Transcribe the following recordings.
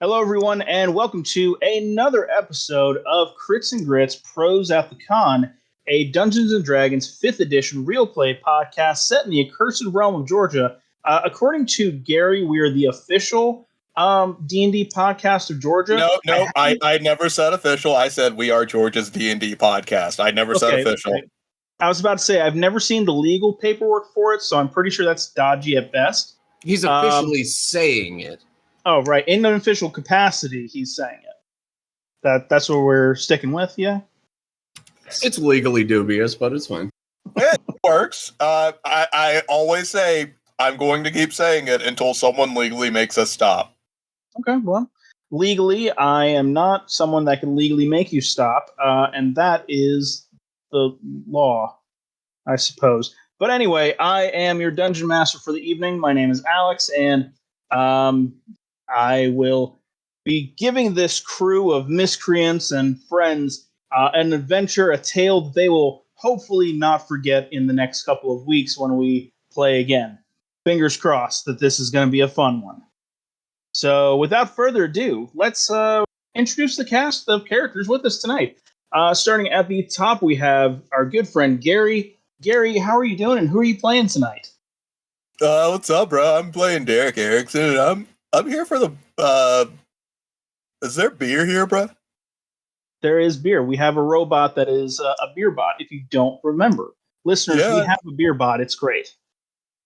Hello, everyone, and welcome to another episode of Crits and Grits Pros at the Con, a Dungeons & Dragons 5th edition real play podcast set in the accursed realm of Georgia. According to Gary, we are the official D&D podcast of Georgia. No, I never said official. I said we are Georgia's D&D podcast. I never said official. Okay. I was about to say, I've never seen the legal paperwork for it, so I'm pretty sure that's dodgy at best. He's officially saying it. Oh, right. In an official capacity, he's saying it. That's what we're sticking with, yeah? It's legally dubious, but it's fine. It works. I always say I'm going to keep saying it until someone legally makes us stop. Okay, well, legally, I am not someone that can legally make you stop, and that is the law, I suppose. But anyway, I am your dungeon master for the evening. My name is Alex, and I will be giving this crew of miscreants and friends an adventure, a tale that they will hopefully not forget in the next couple of weeks when we play again. Fingers crossed that this is going to be a fun one. So without further ado, let's introduce the cast of characters with us tonight. Starting at the top, we have our good friend Gary. Gary, how are you doing, and who are you playing tonight? What's up, bro? I'm playing Derek Erickson, and I'm here for the. Is there beer here, bro? There is beer. We have a robot that is a beer bot. If you don't remember, listeners, we have a beer bot. It's great.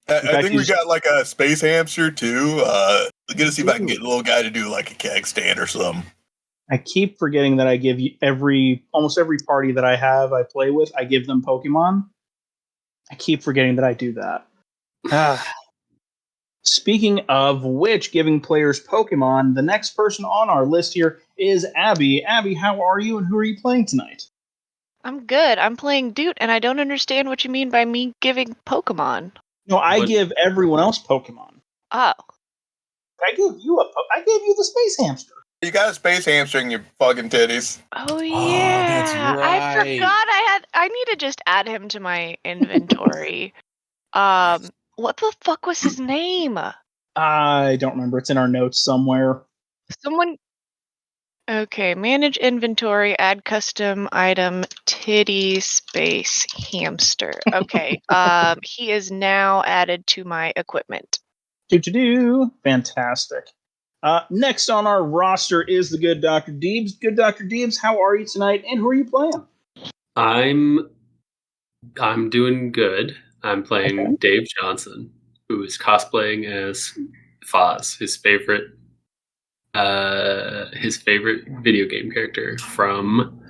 I think we got like a space hamster too. I'm gonna see if I can get a little guy to do like a keg stand or something. I keep forgetting that I give you almost every party that I play with, I give them Pokemon. I keep forgetting that I do that. Speaking of which, giving players Pokemon, the next person on our list here is Abby. Abby, how are you, and who are you playing tonight? I'm good. I'm playing Doot, and I don't understand what you mean by me giving Pokemon. No, I give everyone else Pokemon. Oh. I gave you the space hamster. You got a space hamster in your fucking titties. Oh yeah, that's right. I forgot I need to just add him to my inventory. What the fuck was his name? I don't remember. It's in our notes somewhere. Okay, manage inventory, add custom item, titty space hamster. Okay, he is now added to my equipment. Fantastic. Next on our roster is the good Dr. Deebs. Good Dr. Deebs, how are you tonight, and who are you playing? I'm doing good. I'm playing Dave Johnson, who is cosplaying as Foz, his favorite video game character from.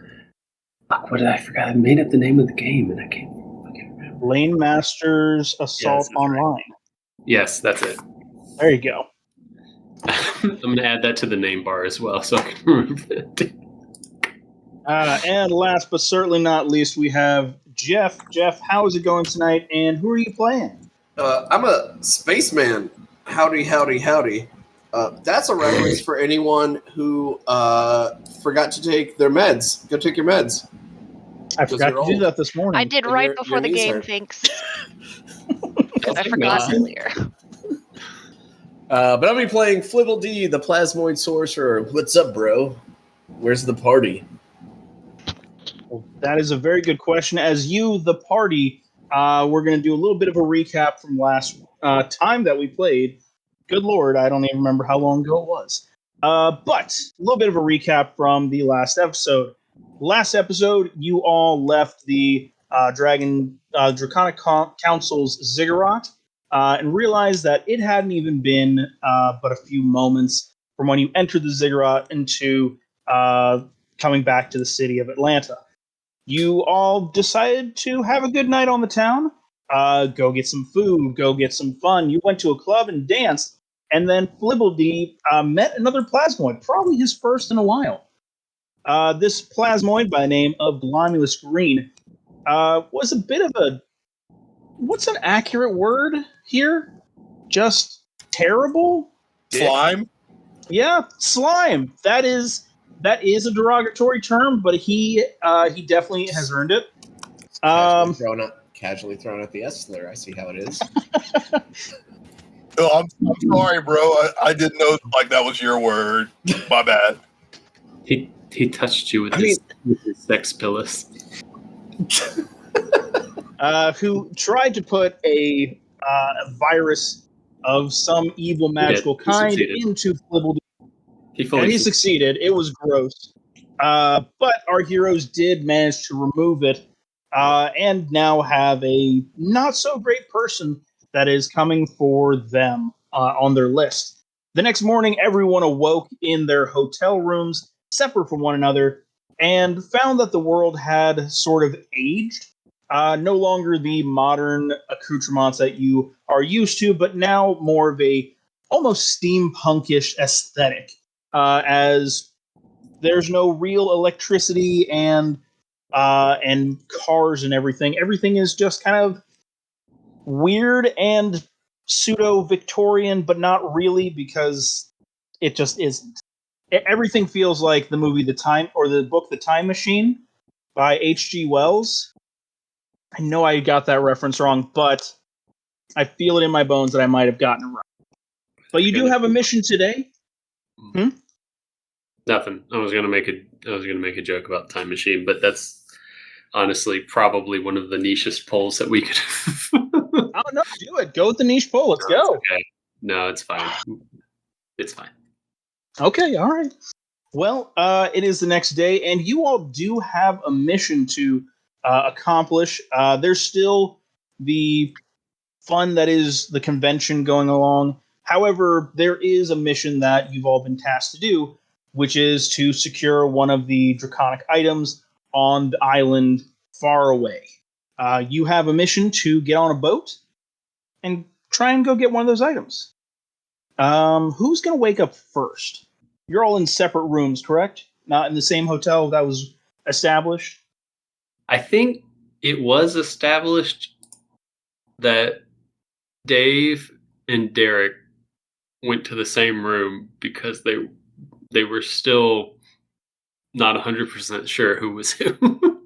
What did I forget? I made up the name of the game, and I can't remember. Lane Masters Assault Online. Right. Yes, that's it. There you go. I'm going to add that to the name bar as well, so I can remember that. And last but certainly not least, we have Jeff. Jeff, how is it going tonight, and who are you playing? I'm a spaceman. Howdy, howdy, howdy. That's a reference for anyone who forgot to take their meds. Go take your meds. I forgot to do that this morning. I did right before the game, thanks. I forgot earlier. But I'll be playing Flibble D, the Plasmoid Sorcerer. What's up, bro? Where's the party? Well, that is a very good question. As you, the party, we're going to do a little bit of a recap from last time that we played. Good Lord, I don't even remember how long ago it was. But a little bit of a recap from the last episode. Last episode, you all left the Draconic Council's Ziggurat and realized that it hadn't even been but a few moments from when you entered the Ziggurat into coming back to the city of Atlanta. You all decided to have a good night on the town, go get some food, go get some fun. You went to a club and danced, and then Flibbledy met another plasmoid, probably his first in a while. This plasmoid by the name of Glomulus Green was a bit of a... What's an accurate word here? Just terrible? Slime? Yeah, slime. That is a derogatory term, but he definitely has earned it. Casually thrown out the S slur. I see how it is. Oh, I'm sorry, bro. I didn't know like that was your word. My bad. He touched you with his sex pillows. Who tried to put a virus of some evil magical He kind succeeded. into Flibbledy. He fully And he succeeded. It was gross. But our heroes did manage to remove it and now have a not so great person that is coming for them on their list. The next morning, everyone awoke in their hotel rooms, separate from one another, and found that the world had sort of aged. No longer the modern accoutrements that you are used to, but now more of a almost steampunkish aesthetic as there's no real electricity and cars and everything. Everything is just kind of weird and pseudo Victorian, but not really because it just isn't. Everything feels like the movie The Time or the book The Time Machine by H.G. Wells. I know I got that reference wrong, but I feel it in my bones that I might have gotten it right. But you do have a mission today. Nothing. I was gonna make a joke about Time Machine, but that's honestly probably one of the nichest polls that we could. Oh no, do it. Go with the niche poll. Let's go. Okay. No, it's fine. It's fine. Okay, all right. Well, it is the next day, and you all do have a mission to accomplish. There's still the fun that is the convention going along. However, there is a mission that you've all been tasked to do, which is to secure one of the draconic items on the island far away. You have a mission to get on a boat and try and go get one of those items. Who's going to wake up first? You're all in separate rooms, correct? Not in the same hotel that was established? I think it was established that Dave and Derek went to the same room because they were still not 100% sure who was who.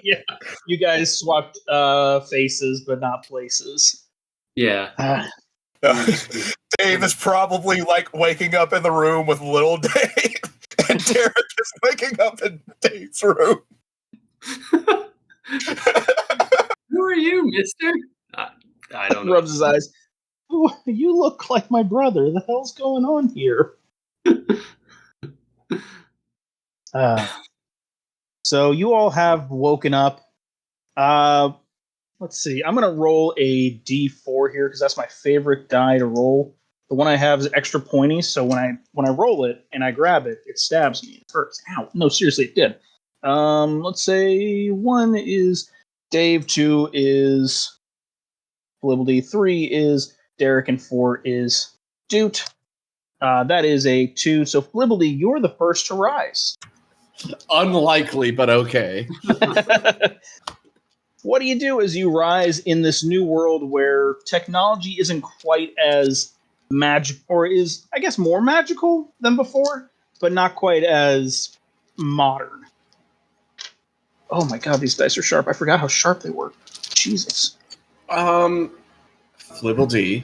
Yeah, you guys swapped faces, but not places. Yeah. Dave is probably like waking up in the room with little Dave, and Derek is waking up in Dave's room. Who are you, mister? I don't know. Rubs his eyes. "Ooh, you look like my brother. The hell's going on here?" So you all have woken up. Let's see. I'm gonna roll a D4 here because that's my favorite die to roll. The one I have is extra pointy, so when I roll it and I grab it, it stabs me. It hurts. Ow! No, seriously, it did. Let's say 1 is Dave, 2 is Flibbledy, 3 is Derek, and 4 is Doot. That is a 2. So Flibbledy, you're the first to rise. Unlikely, but okay. What do you do as you rise in this new world where technology isn't quite as magic, or is, I guess, more magical than before, but not quite as modern? Oh my god, these dice are sharp. I forgot how sharp they were. Jesus. Flibbledy,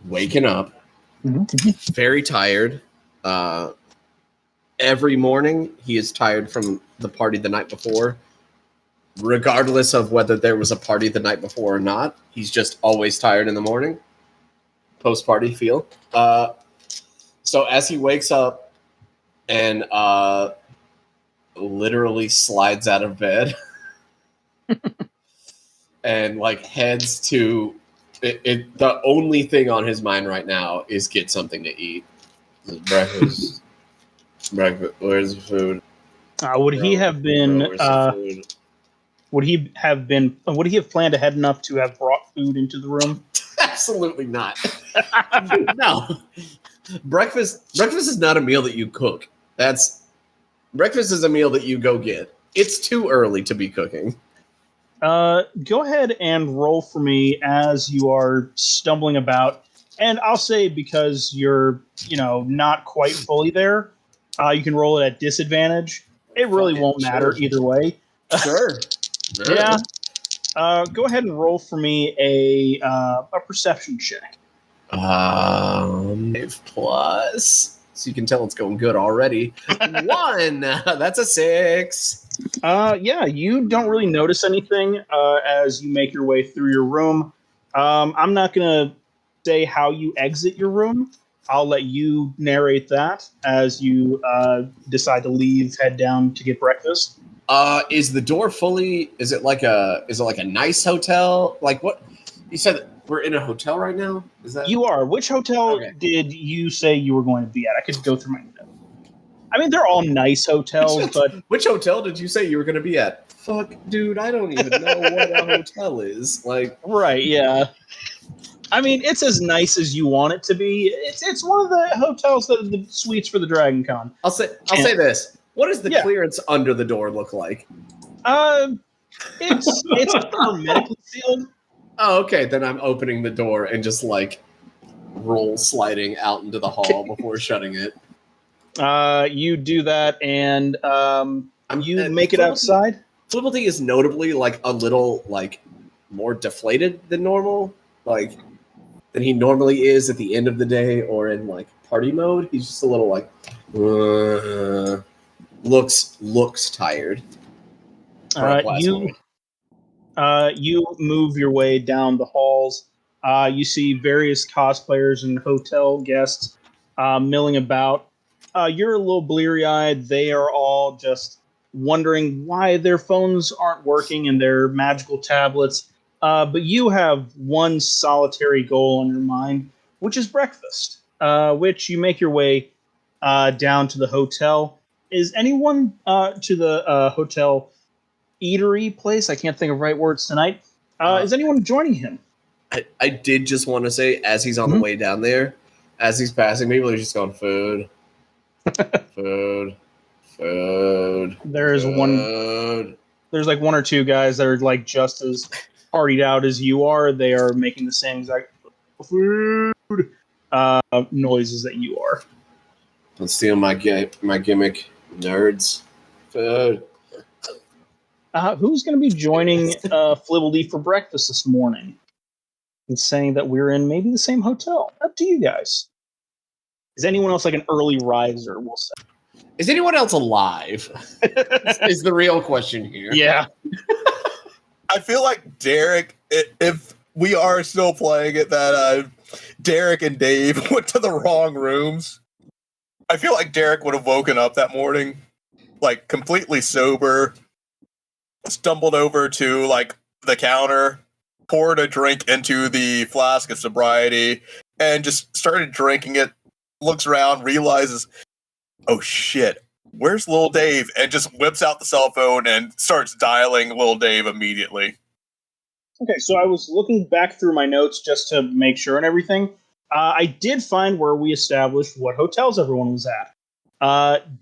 waking up, very tired. Every morning, he is tired from the party the night before. Regardless of whether there was a party the night before or not, he's just always tired in the morning. Post-party feel. So as he wakes up and literally slides out of bed and like heads to the only thing on his mind right now is get something to eat. Breakfast. Where's the food? Would he have been? Would he have planned ahead enough to have brought food into the room? Absolutely not. No. Breakfast is not a meal that you cook. Breakfast is a meal that you go get. It's too early to be cooking. Go ahead and roll for me as you are stumbling about. And I'll say, because you're, not quite fully there, you can roll it at disadvantage. It really won't matter either way. Sure. Yeah. Go ahead and roll for me a perception check. 5+. So you can tell it's going good already. 1. That's a 6. Yeah, you don't really notice anything as you make your way through your room. I'm not going to say how you exit your room. I'll let you narrate that as you decide to leave, head down to get breakfast. Is the door fully? Is it like a nice hotel? Like what? You said we're in a hotel right now. Is that You are. Which hotel Okay. did you say you were going to be at? I could go through my notes. I mean, they're all nice hotels, but Which hotel did you say you were going to be at? Fuck, dude, I don't even know what a hotel is. Like, right, yeah. I mean, it's as nice as you want it to be. It's one of the hotels that are the suites for the Dragon Con. I'll say this. What does the Yeah. clearance under the door look like? It's hermetically sealed. Oh, okay. Then I'm opening the door and just like roll sliding out into the hall before shutting it. You do that, and you make it outside. Flippity is notably like a little like more deflated than normal, like than he normally is at the end of the day or in like party mode. He's just a little like looks tired. You move your way down the halls. You see various cosplayers and hotel guests milling about. You're a little bleary-eyed. They are all just wondering why their phones aren't working and their magical tablets. But you have one solitary goal in your mind, which is breakfast, which you make your way down to the hotel. Is anyone to the hotel eatery place? I can't think of right words tonight. Is anyone joining him? I did just want to say, as he's on the way down there, as he's passing people, he's just going, food, food, food. There's food. there's like one or two guys that are like just as partied out as you are. They are making the same exact food noises that you are. Don't steal my gimmick, nerds. Food. Who's going to be joining Flibbledy for breakfast this morning? And saying that we're in maybe the same hotel. Up to you guys. Is anyone else like an early riser? We'll say. Is anyone else alive? Is the real question here. Yeah. I feel like Derek, if we are still playing it, that Derek and Dave went to the wrong rooms. I feel like Derek would have woken up that morning, like completely sober, stumbled over to like the counter, poured a drink into the flask of sobriety, and just started drinking it, looks around, realizes, oh shit, where's Lil Dave? And just whips out the cell phone and starts dialing Lil Dave immediately. Okay, so I was looking back through my notes just to make sure and everything. I did find where we established what hotels everyone was at.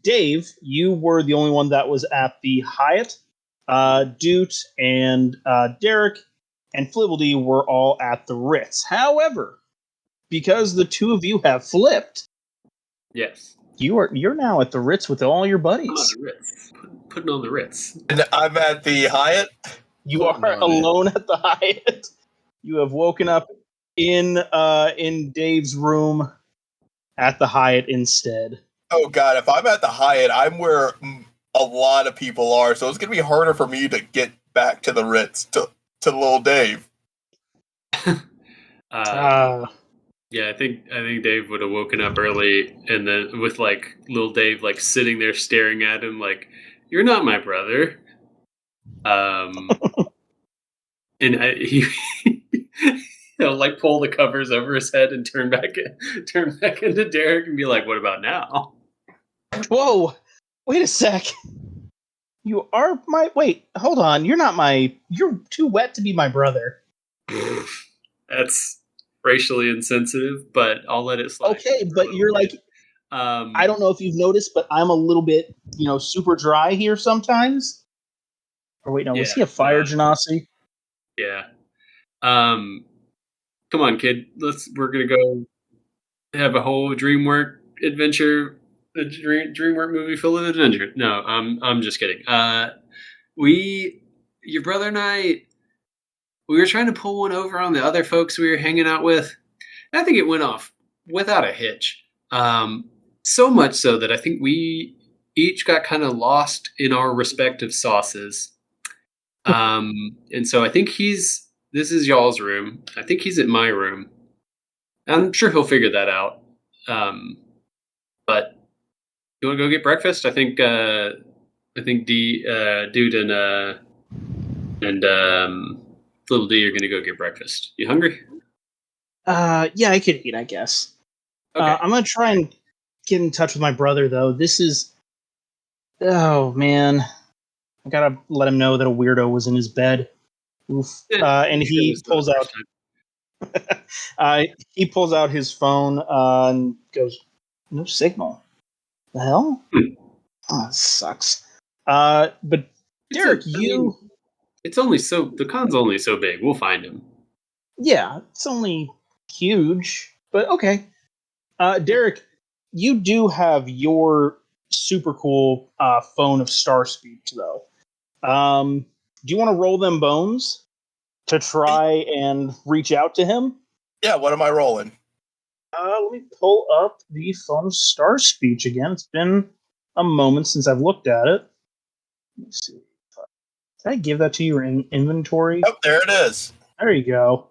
Dave, you were the only one that was at the Hyatt. Doot and Derek and Flibbledy were all at the Ritz. However, because the two of you have flipped, Yes. you're now at the Ritz with all your buddies. I'm on the Ritz. Putting on the Ritz. And I'm at the Hyatt. You are alone at the Hyatt. You have woken up in Dave's room at the Hyatt instead. Oh god, if I'm at the Hyatt, I'm where a lot of people are, so it's gonna be harder for me to get back to the Ritz to Lil Dave. Yeah, I think Dave would have woken up early, and then with like Lil Dave like sitting there staring at him like, "You're not my brother." And he he'll like pull the covers over his head and turn back into Derek and be like, "What about now?" Whoa! Wait a sec. You are my wait. Hold on. You're not my. You're too wet to be my brother. That's racially insensitive, but I'll let it slide. Okay, but you're like. I don't know if you've noticed, but I'm a little bit, super dry here sometimes. Or wait, no, was he a fire genasi? Yeah. Come on, kid. We're gonna go have a whole DreamWorks adventure, a DreamWorks movie full of adventure. No, I'm just kidding. Your brother and I, we were trying to pull one over on the other folks we were hanging out with. And I think it went off without a hitch. So much so that I think we each got kind of lost in our respective sauces. And so I think this is y'all's room. I think he's at my room. I'm sure he'll figure that out. But you want to go get breakfast? I think Dude and Little D are going to go get breakfast. You hungry? Yeah, I could eat, I guess. Okay. I'm gonna try and get in touch with my brother, though. This is... Oh, man. I gotta let him know that a weirdo was in his bed. Oof. And Sure, he this is not pulls the out... first time. he pulls out his phone and goes, "No signal. The hell? Oh, that sucks." But Derek, It's only the con's only so big. We'll find him. yeah, it's only huge, but okay. Derek, you do have your super cool phone of star speech, though. Do you want to roll them bones to try and reach out to him? Yeah, what am I rolling? Let me pull up the phone of star speech again. It's been a moment since I've looked at it. Let me see. Did I give that to you in inventory? Oh, there it is. There you go.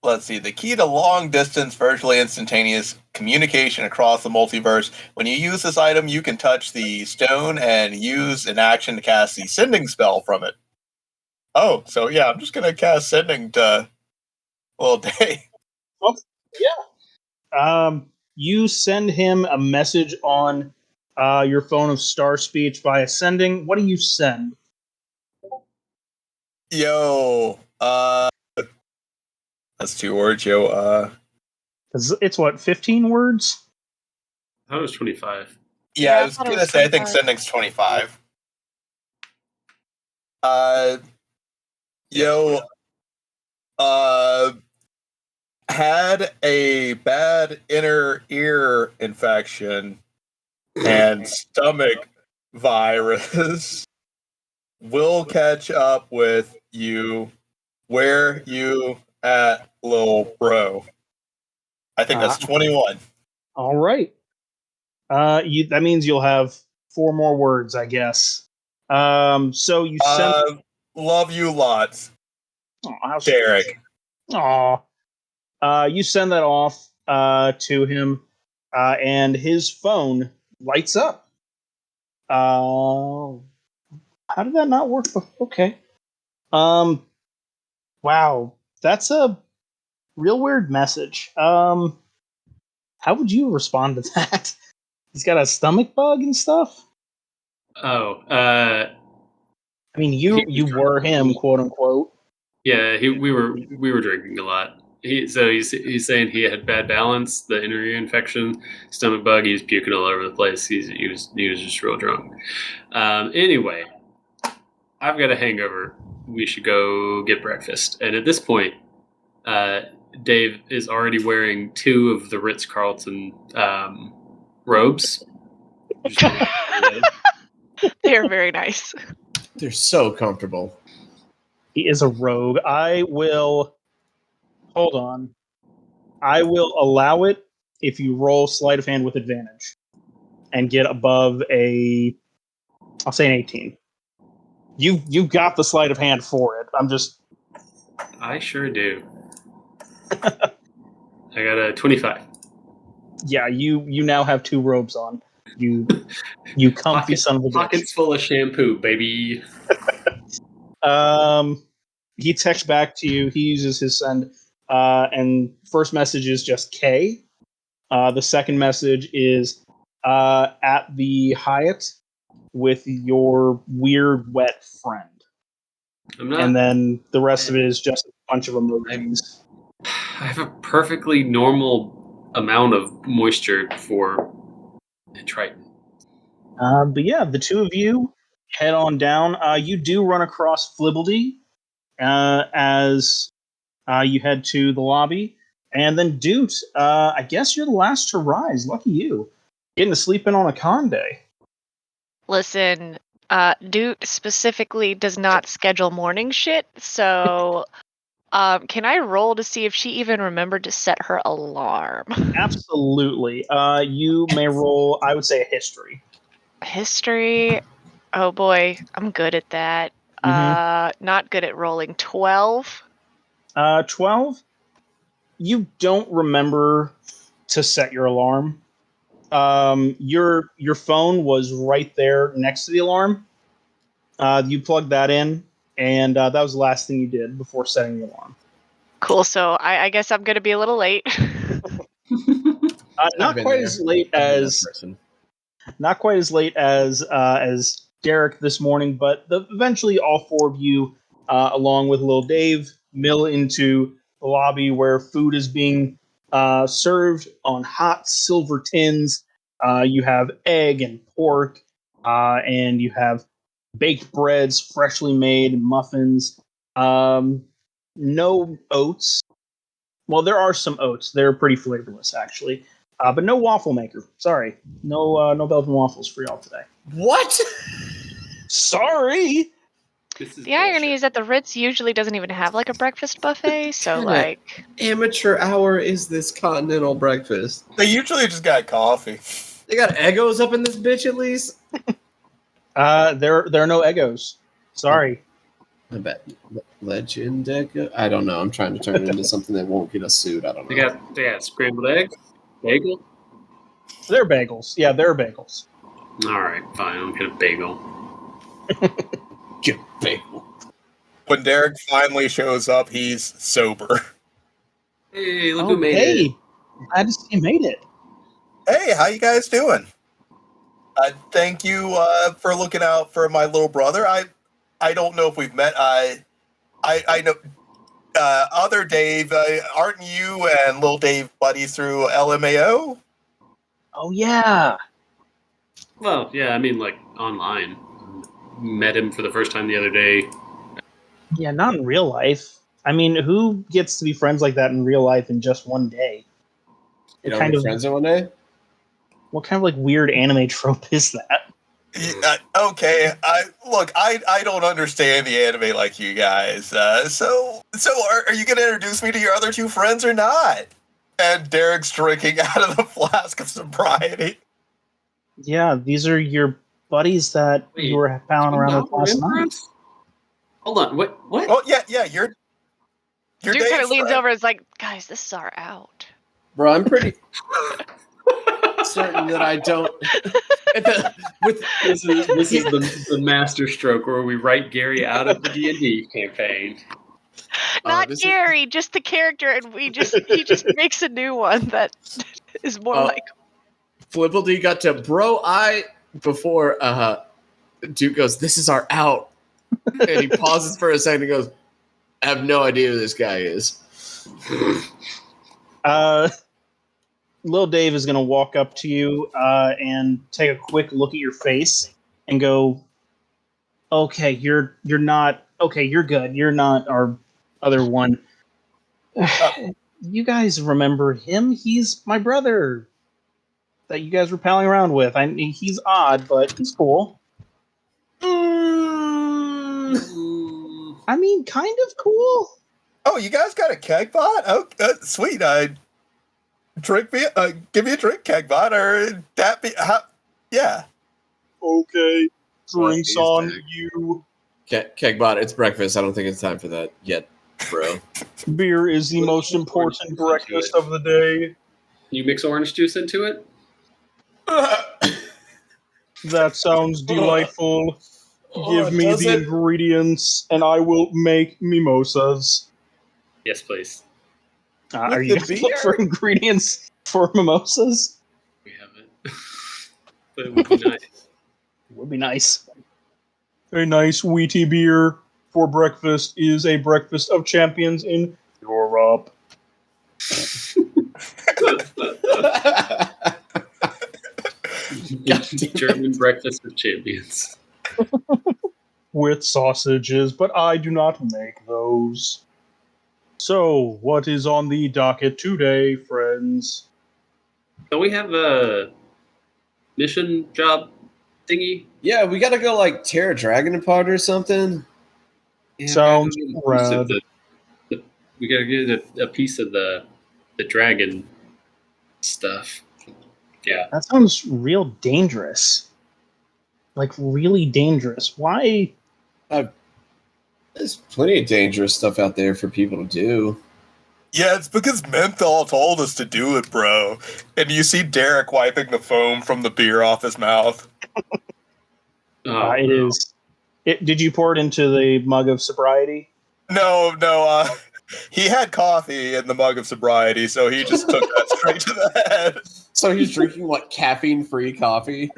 Let's see. The key to long-distance, virtually instantaneous communication across the multiverse. When you use this item, you can touch the stone and use an action to cast the sending spell from it. Oh, so yeah, I'm just going to cast sending to Little Day. Oh, yeah. You send him a message on your phone of star speech via sending. What do you send? Yo, that's 2 words, yo. It's what, 15 words? I thought it was 25. Yeah, I I was thought it gonna was say I think 25. sending's 25. Yo, had a bad inner ear infection and stomach virus. Will catch up with you. Where you at, little bro? I think that's 21. All right. That means you'll have 4 more words, I guess. So you send... Love you lots, Oh, how sweet. Derek. Aw. You send that off to him, and his phone lights up. How did that not work? Okay. Wow. That's a real weird message. How would you respond to that? He's got a stomach bug and stuff? Oh, I mean, you were him, quote unquote. yeah. We were drinking a lot. He's saying he had bad balance, the inner ear infection, stomach bug. He was puking all over the place. He was just real drunk. Anyway, I've got a hangover. We should go get breakfast. And at this point, Dave is already wearing 2 of the Ritz-Carlton robes. They're very nice. They're so comfortable. He is a rogue. Hold on. I will allow it if you roll sleight of hand with advantage and get above I'll say an 18. You got the sleight of hand for it. I sure do. I got a 25. Yeah, you now have 2 robes on. You comfy son of a bitch. Pockets full of shampoo, baby. He texts back to you. He uses his send, and first message is just K. The second message is at the Hyatt with your weird wet friend. And then the rest of it is just a bunch of emojis. I have a perfectly normal amount of moisture for Triton. But yeah, the 2 of you head on down. You do run across Flibbledy as you head to the lobby. And then Doot, I guess you're the last to rise. Lucky you. Getting to sleep in on a con day. Listen, Doot specifically does not schedule morning shit, so can I roll to see if she even remembered to set her alarm? Absolutely. You may roll, I would say, a history. History. Oh boy, I'm good at that. Not good at rolling. 12. 12. You don't remember to set your alarm. Your phone was right there next to the alarm. You plugged that in, and that was the last thing you did before setting the alarm. Cool. So I guess I'm gonna be a little late. Not quite as late as Derek this morning, but eventually all four of you, along with Lil Dave, mill into the lobby where food is being served on hot silver tins. You have egg and pork, and you have baked breads, freshly made muffins. No oats. Well, there are some oats. They're pretty flavorless, actually. But no waffle maker. Sorry, no Belgian waffles for y'all today. What? Sorry. The irony is that the Ritz usually doesn't even have like a breakfast buffet, so Damn it. like Amateur hour is this continental breakfast? They usually just got coffee. They got Eggos up in this bitch at least. There are no Eggos. Sorry. I bet Legend Eggo. I don't know. I'm trying to turn it into something that won't get us sued. I don't know. They got scrambled eggs, bagel. They're bagels. Yeah, they're bagels. All right, fine. I'll get a bagel. Get a bagel. When Derek finally shows up, he's sober. Hey, look who made it. I just you made it. Hey, how you guys doing? Thank you for looking out for my little brother. I don't know if we've met. I know other Dave. Aren't you and little Dave buddies through LMAO? Oh yeah. Well, yeah, I mean, like online. Met him for the first time the other day. Yeah, not in real life. I mean, who gets to be friends like that in real life in just one day? You know, friends in one day? What kind of like weird anime trope is that? Okay, I don't understand the anime like you guys. So are you gonna introduce me to your other two friends or not? And Derek's drinking out of the flask of sobriety. Yeah, these are your buddies that you were palling around with last night. Hold on, what? Oh yeah, you're Dude Dave's kind of leans friend. over and is like, guys, this is our out. Bro, I'm pretty certain that I don't. This is the master stroke where we write Gary out of the D&D campaign. Not Gary, just the character, and he just makes a new one that is more like Flippledy got to before Duke goes, this is our out. And he pauses for a second and goes, I have no idea who this guy is. Lil Dave is going to walk up to you and take a quick look at your face and go, okay, you're not, okay, you're good. You're not our other one. You guys remember him? He's my brother that you guys were palling around with. I mean, he's odd, but he's cool. I mean, kind of cool. Oh, you guys got a keg bot? Oh, sweet. Give me a drink, Kegbot, or that be yeah. Okay, drinks on you. Kegbot, it's breakfast. I don't think it's time for that yet, bro. Beer is the most important breakfast of the day. You mix orange juice into it? That sounds delightful. Give me the ingredients, and I will make mimosas. Yes, please. Are you going to look for ingredients for mimosas? We haven't. But it would be nice. It would be nice. A nice wheaty beer for breakfast is a breakfast of champions in Europe. German breakfast of champions. With sausages, but I do not make those. So, what is on the docket today, friends? So we have a mission job thingy? Yeah, we gotta go like tear a dragon apart or something. Yeah, Sounds we gotta rad. we gotta get a piece of the dragon stuff. Yeah. That sounds real dangerous. Like, really dangerous. Why? There's plenty of dangerous stuff out there for people to do. Yeah, it's because Menthol told us to do it, bro. And you see Derek wiping the foam from the beer off his mouth. Oh, It no. is. Did you pour it into the mug of sobriety? No, he had coffee in the mug of sobriety, so he just took that straight to the head. So he's drinking what, caffeine-free coffee?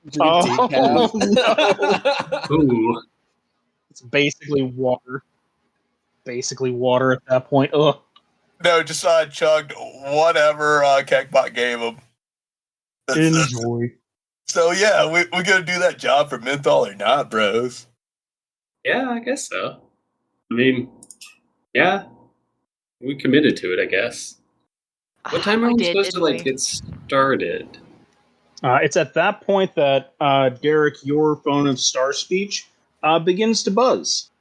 Drinking Oh, decaf? no. Ooh. It's basically water. Basically water at that point. Ugh. No, just chugged whatever Keckbot gave him. Enjoy. So yeah, we're gonna do that job for Menthol or not, bros. Yeah, I guess so. I mean, yeah, we committed to it, I guess. What time are we supposed to like get started? It's at that point that Derek, your phone of star speech, begins to buzz.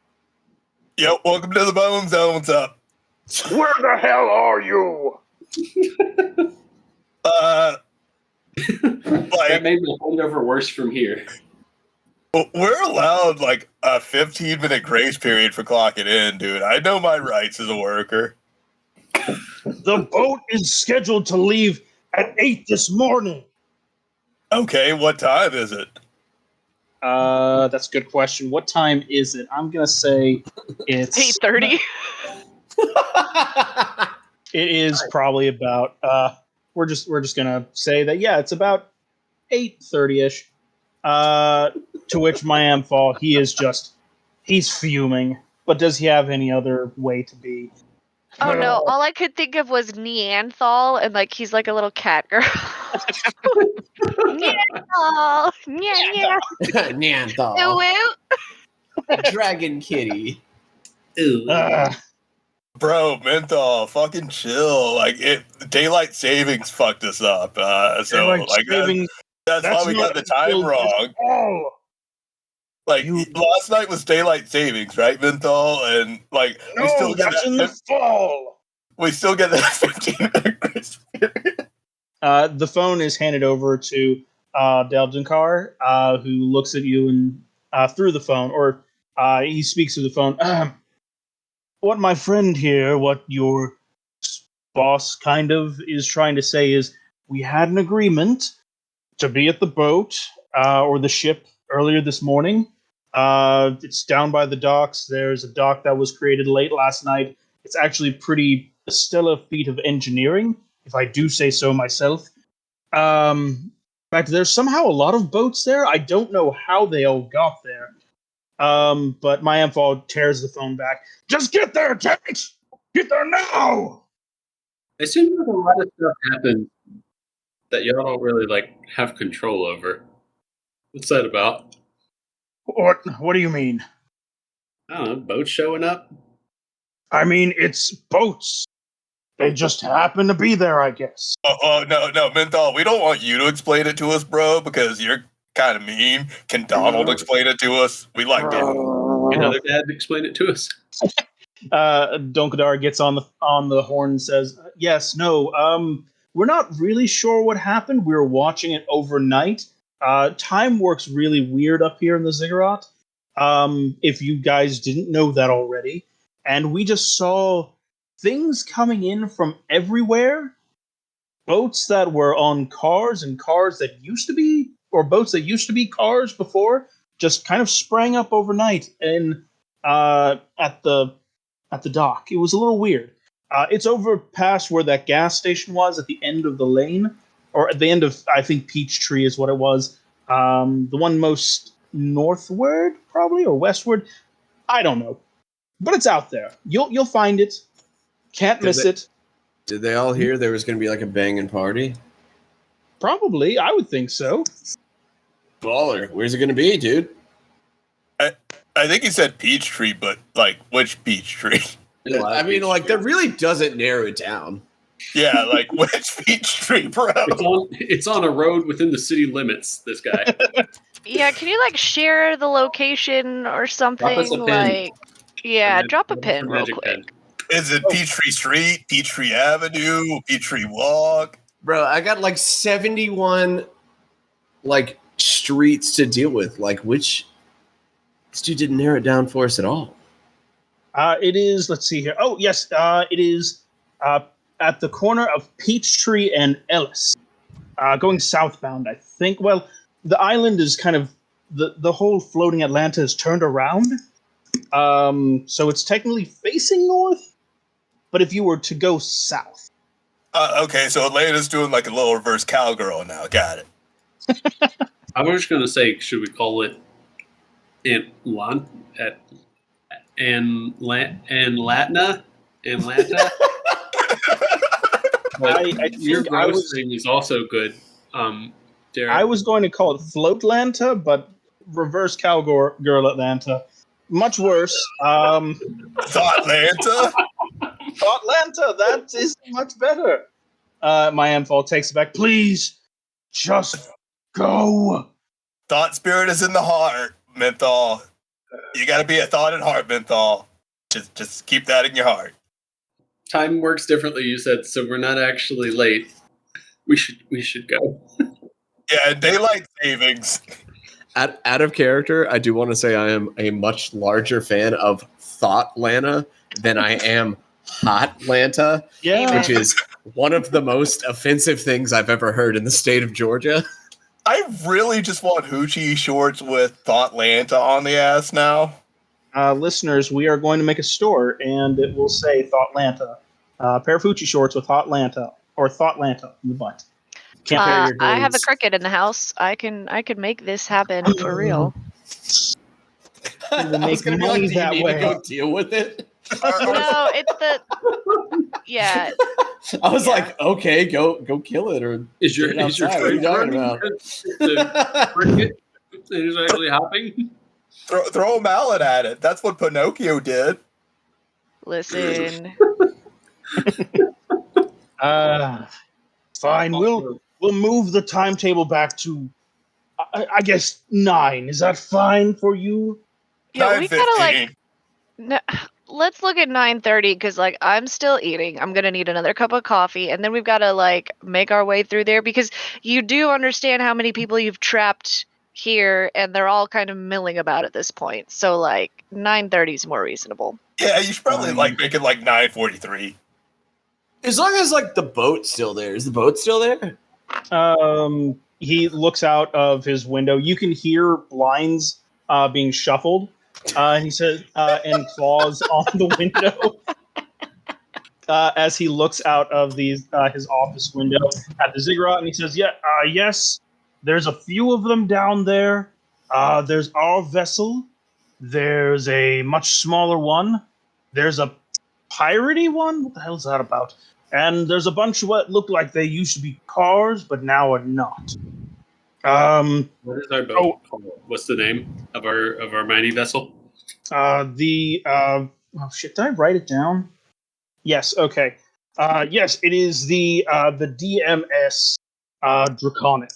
Yep, welcome to the Bone Zone. What's up? Where the hell are you? That made the hangover worse from here. We're allowed like a 15-minute grace period for clocking in, dude. I know my rights as a worker. The boat is scheduled to leave at 8 this morning. Okay, what time is it? That's a good question. What time is it? I'm gonna say it's 8:30. It is probably about. We're just gonna say that it's about 8:30ish. To which my Amphal, he's fuming. But does he have any other way to be? Oh no! All I could think of was Neanderthal, and like he's like a little cat girl. Neanderthal, yeah. Neanderthal. Woo. Dragon kitty. Bro, Menthol, fucking chill. Like daylight savings fucked us up. So like that's why we got the time wrong. Like last night was daylight savings, right, Menthol? And like no, we still get that's in the fall. We still get that 15-minute grace period. The phone is handed over to Delginkar, who looks at you and through the phone, or he speaks through the phone. What my friend here, what your boss kind of is trying to say is, we had an agreement to be at the boat or the ship earlier this morning. It's down by the docks. There's a dock that was created late last night. It's actually pretty stellar feat of engineering, if I do say so myself. In fact, there's somehow a lot of boats there. I don't know how they all got there. But my Amphal tears the phone back. Just get there, Tex! Get there now! It seems like a lot of stuff happens that y'all don't really like have control over. What's that about? What do you mean? I don't know, boats showing up? I mean, it's boats. They just happen to be there, I guess. Oh, no, Menthol, we don't want you to explain it to us, bro, because you're kind of mean. Can Donald explain it to us? We like Donald. Another dad explain it to us. Donkadar gets on the horn and says, "Yes, no. We're not really sure what happened. We were watching it overnight. Time works really weird up here in the Ziggurat. If you guys didn't know that already, and we just saw things coming in from everywhere. Boats that were on cars and cars that used to be, or boats that used to be cars before, just kind of sprang up overnight and at the dock. It was a little weird. It's over past where that gas station was at the end of the lane, or at the end of, I think, Peachtree is what it was. The one most northward, probably, or westward. I don't know, but it's out there. You'll find it. Can't miss it. Did they all hear there was going to be like a banging party? Probably, I would think so. Baller. Where's it going to be, dude? I think he said Peachtree, but like which Peachtree? I mean, like that really doesn't narrow it down. Yeah, like which Peachtree, bro? It's on a road within the city limits. This guy. Yeah, can you like share the location or something? Drop us a pin. Like, yeah, drop a What's the pin real magic quick. pen? Is it Peachtree Street, Peachtree Avenue, Peachtree Walk? Bro, I got like 71 like streets to deal with. Like, which this dude didn't narrow it down for us at all. It is. Let's see here. Oh yes, it is at the corner of Peachtree and Ellis, going southbound. I think. Well, the island is kind of the whole floating Atlanta is turned around, so it's technically facing north. But if you were to go south, Okay, so Atlanta's doing like a little reverse cowgirl now. Got it. I was just gonna say, should we call it Atlanta? Atlanta? I Your think I gross was thing is also good. Derek. I was going to call it Floatlanta, but reverse cowgirl Atlanta, much worse. Thougtlanta? Atlanta, that is much better. My Amphal takes it back. Please, just go. Thought spirit is in the heart, Menthol. You gotta be a thought and heart, Menthol. Just keep that in your heart. Time works differently, you said, so we're not actually late. We should go. Yeah, daylight savings. Out of character, I do want to say I am a much larger fan of Thoughtlanna than I am Hotlanta, Yeah. which is one of the most offensive things I've ever heard in the state of Georgia. I really just want hoochie shorts with Thougtlanta on the ass now. Listeners, we are going to make a store, and it will say Thoughlanta. Pair of Hoochie shorts with Hotlanta, or Thoughthlanta in the butt. Compare your I have a grades. cricket in the house. I can make this happen for real. We will I was make gonna be money like, do you that need way. to go deal with it? No, it's the yeah. I was Yeah. like, okay, go kill it or Is your get it outside. What are you trade talking running? about? The cricket is actually hopping? Throw a mallet at it. That's what Pinocchio did. Listen, Fine. We'll move the timetable back to, I guess, 9. Is that fine for you? yeah, Time we gotta 15. let's look at 9:30 because like I'm still eating. I'm gonna need another cup of coffee, and then we've got to like make our way through there because you do understand how many people you've trapped here, and they're all kind of milling about at this point. So like 9:30 is more reasonable. Yeah, you should probably like make it like 9:43. As long as like the boat's still there. Is the boat still there? He looks out of his window. You can hear blinds being shuffled. He says, and claws on the window as he looks out of his office window at the ziggurat, and he says, yes, there's a few of them down there. There's our vessel. There's a much smaller one. There's a piratey one. What the hell is that about? And there's a bunch of what look like they used to be cars, but now are not. What is our boat called? What's the name of our mighty vessel? Oh shit, did I write it down? Yes, okay. Yes, it is the DMS Draconic.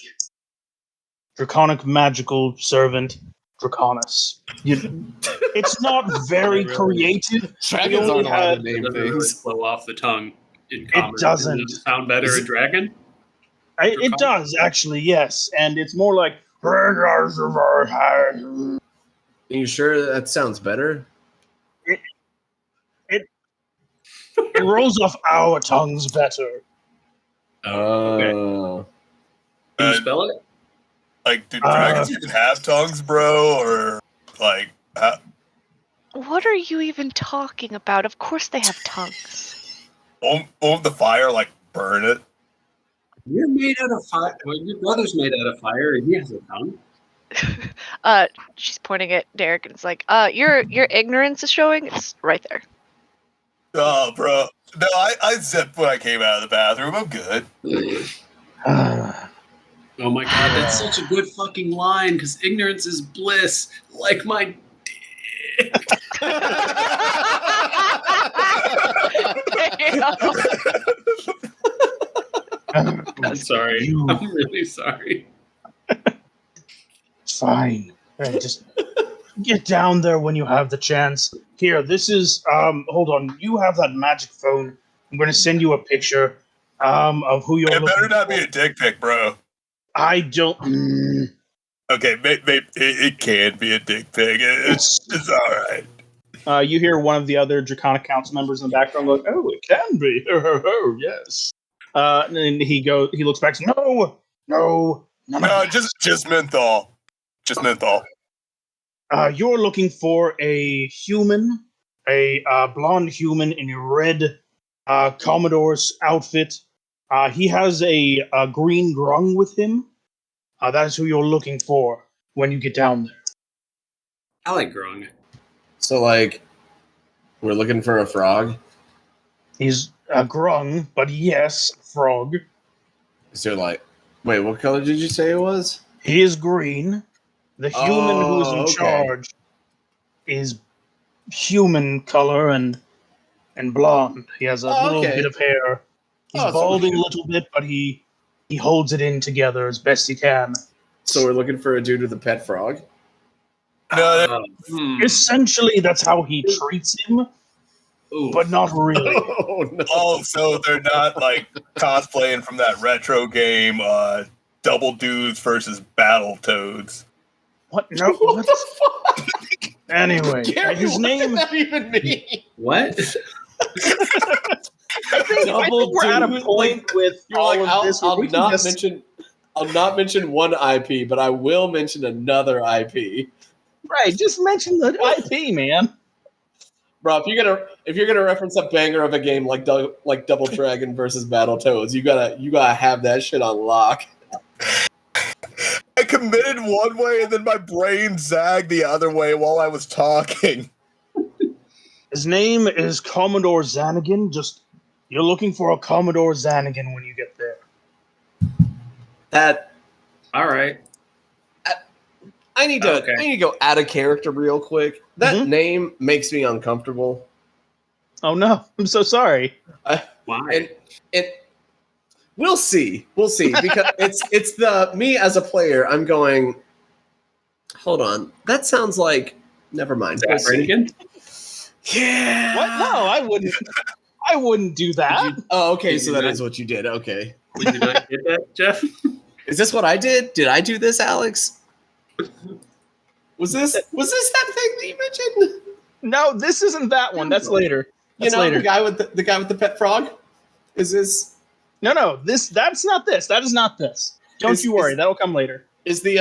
Draconic Magical Servant Draconis. It's not very creative. Dragons aren't allowed to name It doesn't really things. flow off the tongue in common. doesn't. Does it sound better in dragon? It does, actually, yes. And it's more like... Are you sure that sounds better? It rolls off our tongues better. Oh. Can you spell it? Like, do dragons even have tongues, bro? Or like, What are you even talking about? Of course they have tongues. won't the fire like burn it? You're made out of fire. Well, your brother's made out of fire, and he has a tongue. She's pointing at Derek, and it's like, your ignorance is showing. It's right there. Oh, bro. No, I zipped when I came out of the bathroom. I'm good. Oh my god, that's such a good fucking line, because ignorance is bliss, like my dick. There you go. I'm sorry. You- I'm really sorry. Fine. Right, just get down there when you have the chance. Here, this is hold on. You have that magic phone. I'm gonna send you a picture of who you're It better looking not for. be a dick pic, bro. I don't Okay, it can be a dick pic. It's all right. you hear one of the other Draconic Council members in the background go, "Oh, it can be. Oh, yes." And he looks back. No, none of No, that. just menthol. Just menthol. You're looking for a human, a blonde human in a red Commodore's outfit. He has a green grung with him. That is who you're looking for when you get down there. I like growing. So, like, we're looking for a frog. He's a grung, but yes, frog. Is there like, wait, what color did you say it was? He is green. The human who is in okay. charge is human color and blonde. He has a little Okay. bit of hair. He's Oh, so balding we- a little bit, but he holds it in together as best he can. So we're looking for a dude with a pet frog. No, Essentially, that's how he treats him, but not really. Oh no! oh, so they're not like cosplaying from that retro game, Double Dudes versus Battle Toads. What? No. What What? the fuck? Anyway, Gary, his what name. does that even mean? What? I think we're at a dude, point with You're all like, of this. where I'll we can not just- mention. I'll not mention one IP, but I will mention another IP. Right, just mention the IP, man. Bro, if you're gonna reference a banger of a game like Double Dragon versus Battletoads, you gotta have that shit on lock. I committed one way and then my brain zagged the other way while I was talking. His name is Commodore Zanagan. Just you're looking for a Commodore Zanagan when you get there. That All right. I need to Okay. go out of character real quick. That Mhm. name makes me uncomfortable. Oh no, I'm so sorry. Why? And we'll see because it's the me as a player. I'm going. Hold on, that sounds like. Never mind. Is that We'll right see. again? Yeah. What? No, I wouldn't. I wouldn't do that. Oh, okay. Did So you that not- is what you did. Okay. Did you not get that, Jeff? Is this what I did? Did I do this, Alex? Was this that thing that you mentioned? No, this isn't that one. That's later. You That's know, later. the guy with the pet frog. Is this? No, that's not this. That is not this. Don't Is- you worry. is- That'll come later. Is the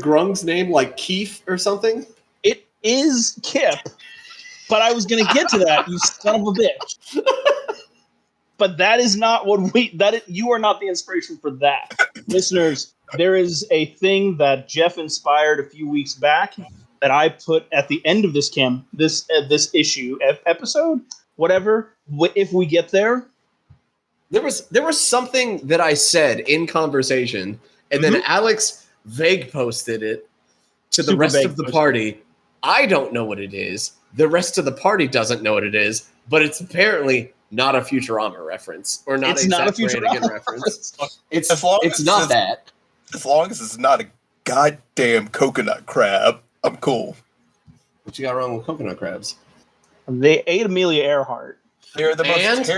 grung's name like Keith or something? It is Kip, but I was gonna get to that. You son of a bitch. But that is not what you are not the inspiration for that. Listeners, there is a thing that Jeff inspired a few weeks back that I put at the end of this this issue episode, whatever. If we get there, There was something that I said in conversation, and then Alex vague posted it to the Super rest vague of the posted. party. I don't know what it is. The rest of the party doesn't know what it is, but it's apparently not a Futurama reference or not it's a not a Zack Brannigan Futurama reference. As It's long it's as not it's- that. As long as it's not a goddamn coconut crab, I'm cool. What you got wrong with coconut crabs? They ate Amelia Earhart. They're the And? most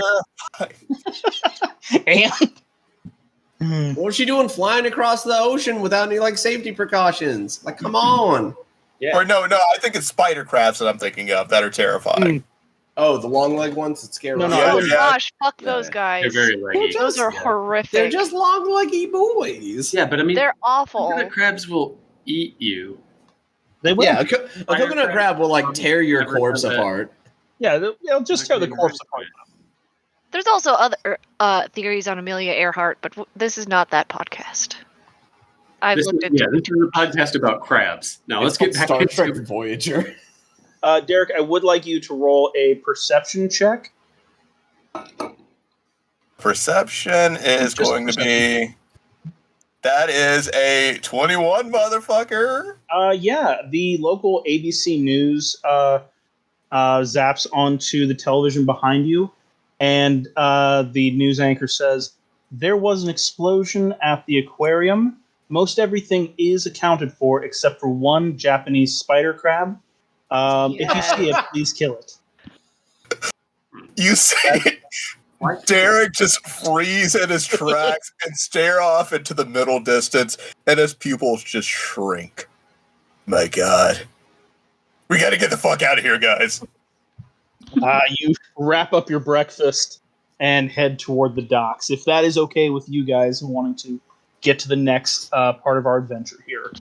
terrifying. And What was she doing flying across the ocean without any like safety precautions? Like, come on. Or no, I think it's spider crabs that I'm thinking of that are terrifying. Oh, the long leg ones that scare No, us. no, Yeah, I Oh wouldn't. gosh, fuck Yeah. those They're guys. very leggy. Those are Yeah. horrific. They're just long leggy boys. Yeah, but I mean, They're awful. coconut crabs will eat you. they will. Yeah, a coconut crab will like tear your Never corpse done that. apart. Yeah, they'll just tear the corpse apart. There's also other theories on Amelia Earhart, but this is not that podcast. I've This looked is, into yeah, this is a podcast about crabs. Now let's It's get called back Star into Trek Voyager. Derek, I would like you to roll a perception check. Perception is Just going to be. That is a 21, motherfucker. Yeah, the local ABC News zaps onto the television behind you, and the news anchor says, there was an explosion at the aquarium. Most everything is accounted for except for one Japanese spider crab. If you see it, please kill it. You see Derek just freeze in his tracks and stare off into the middle distance, and his pupils just shrink. My God. We gotta get the fuck out of here, guys. You wrap up your breakfast and head toward the docks. If that is okay with you guys wanting to get to the next part of our adventure here.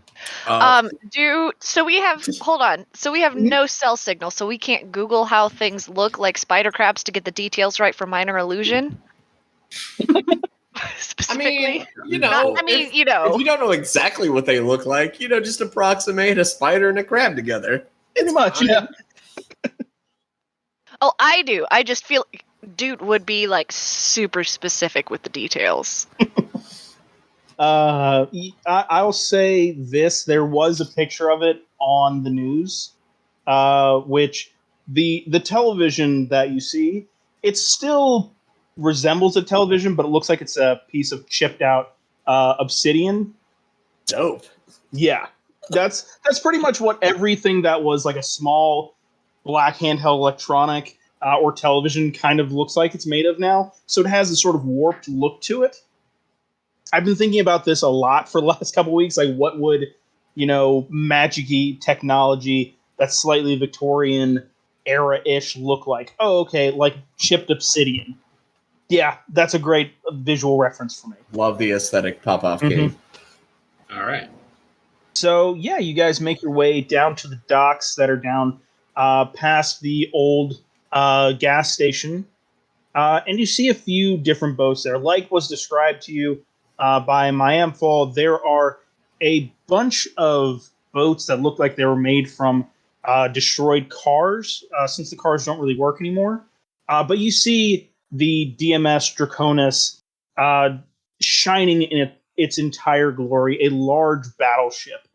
So we have no cell signal, so we can't Google how things look like spider crabs to get the details right for minor illusion. Specifically, if you don't know exactly what they look like, just approximate a spider and a crab together. Pretty much, yeah. Oh, I do. I just feel dude would be like super specific with the details. I'll say this: there was a picture of it on the news, which the television that you see, it still resembles a television, but it looks like it's a piece of chipped out obsidian. Dope. Yeah, that's pretty much what everything that was like a small black handheld electronic or television kind of looks like it's made of now. So it has a sort of warped look to it. I've been thinking about this a lot for the last couple of weeks. Like, what would, magic-y technology that's slightly Victorian era-ish look like? Oh, okay, like chipped obsidian. Yeah, that's a great visual reference for me. Love the aesthetic pop-off game. All right. So, yeah, you guys make your way down to the docks that are down past the old gas station. And you see a few different boats there. Like was described to you by Mayamfall, there are a bunch of boats that look like they were made from destroyed cars, since the cars don't really work anymore. But you see the DMS Draconis shining in its entire glory, a large battleship.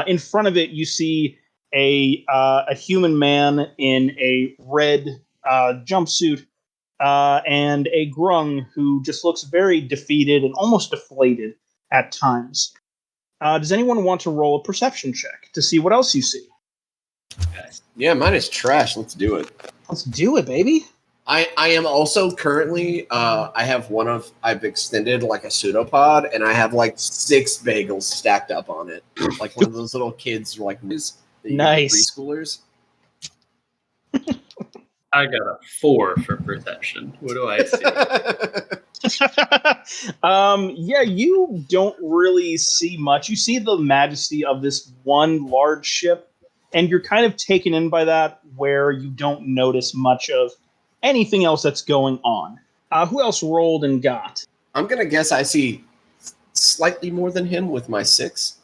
In front of it, you see a human man in a red jumpsuit and a grung who just looks very defeated and almost deflated at times. Does anyone want to roll a perception check to see what else you see? Yeah, mine is trash. Let's do it. Let's do it, baby. I am also currently, I've extended like a pseudopod, and I have like 6 bagels stacked up on it. Like one of those little kids, like nice preschoolers. I got a 4 for perception. What do I see? Yeah, you don't really see much. You see the majesty of this one large ship, and you're kind of taken in by that, where you don't notice much of anything else that's going on. Who else rolled and got? I'm going to guess I see slightly more than him with my 6.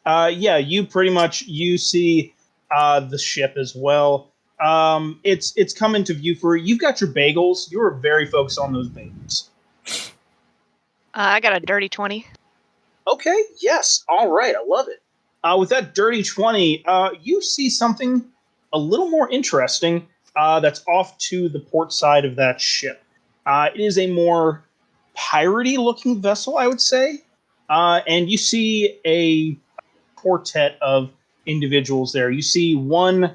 Yeah, you see the ship as well. It's come into view for you. You've got your bagels. You were very focused on those bagels. I got a dirty 20. Okay, yes. All right, I love it. With that dirty 20, you see something a little more interesting that's off to the port side of that ship. It is a more piratey looking vessel, I would say. And you see a quartet of individuals there. You see one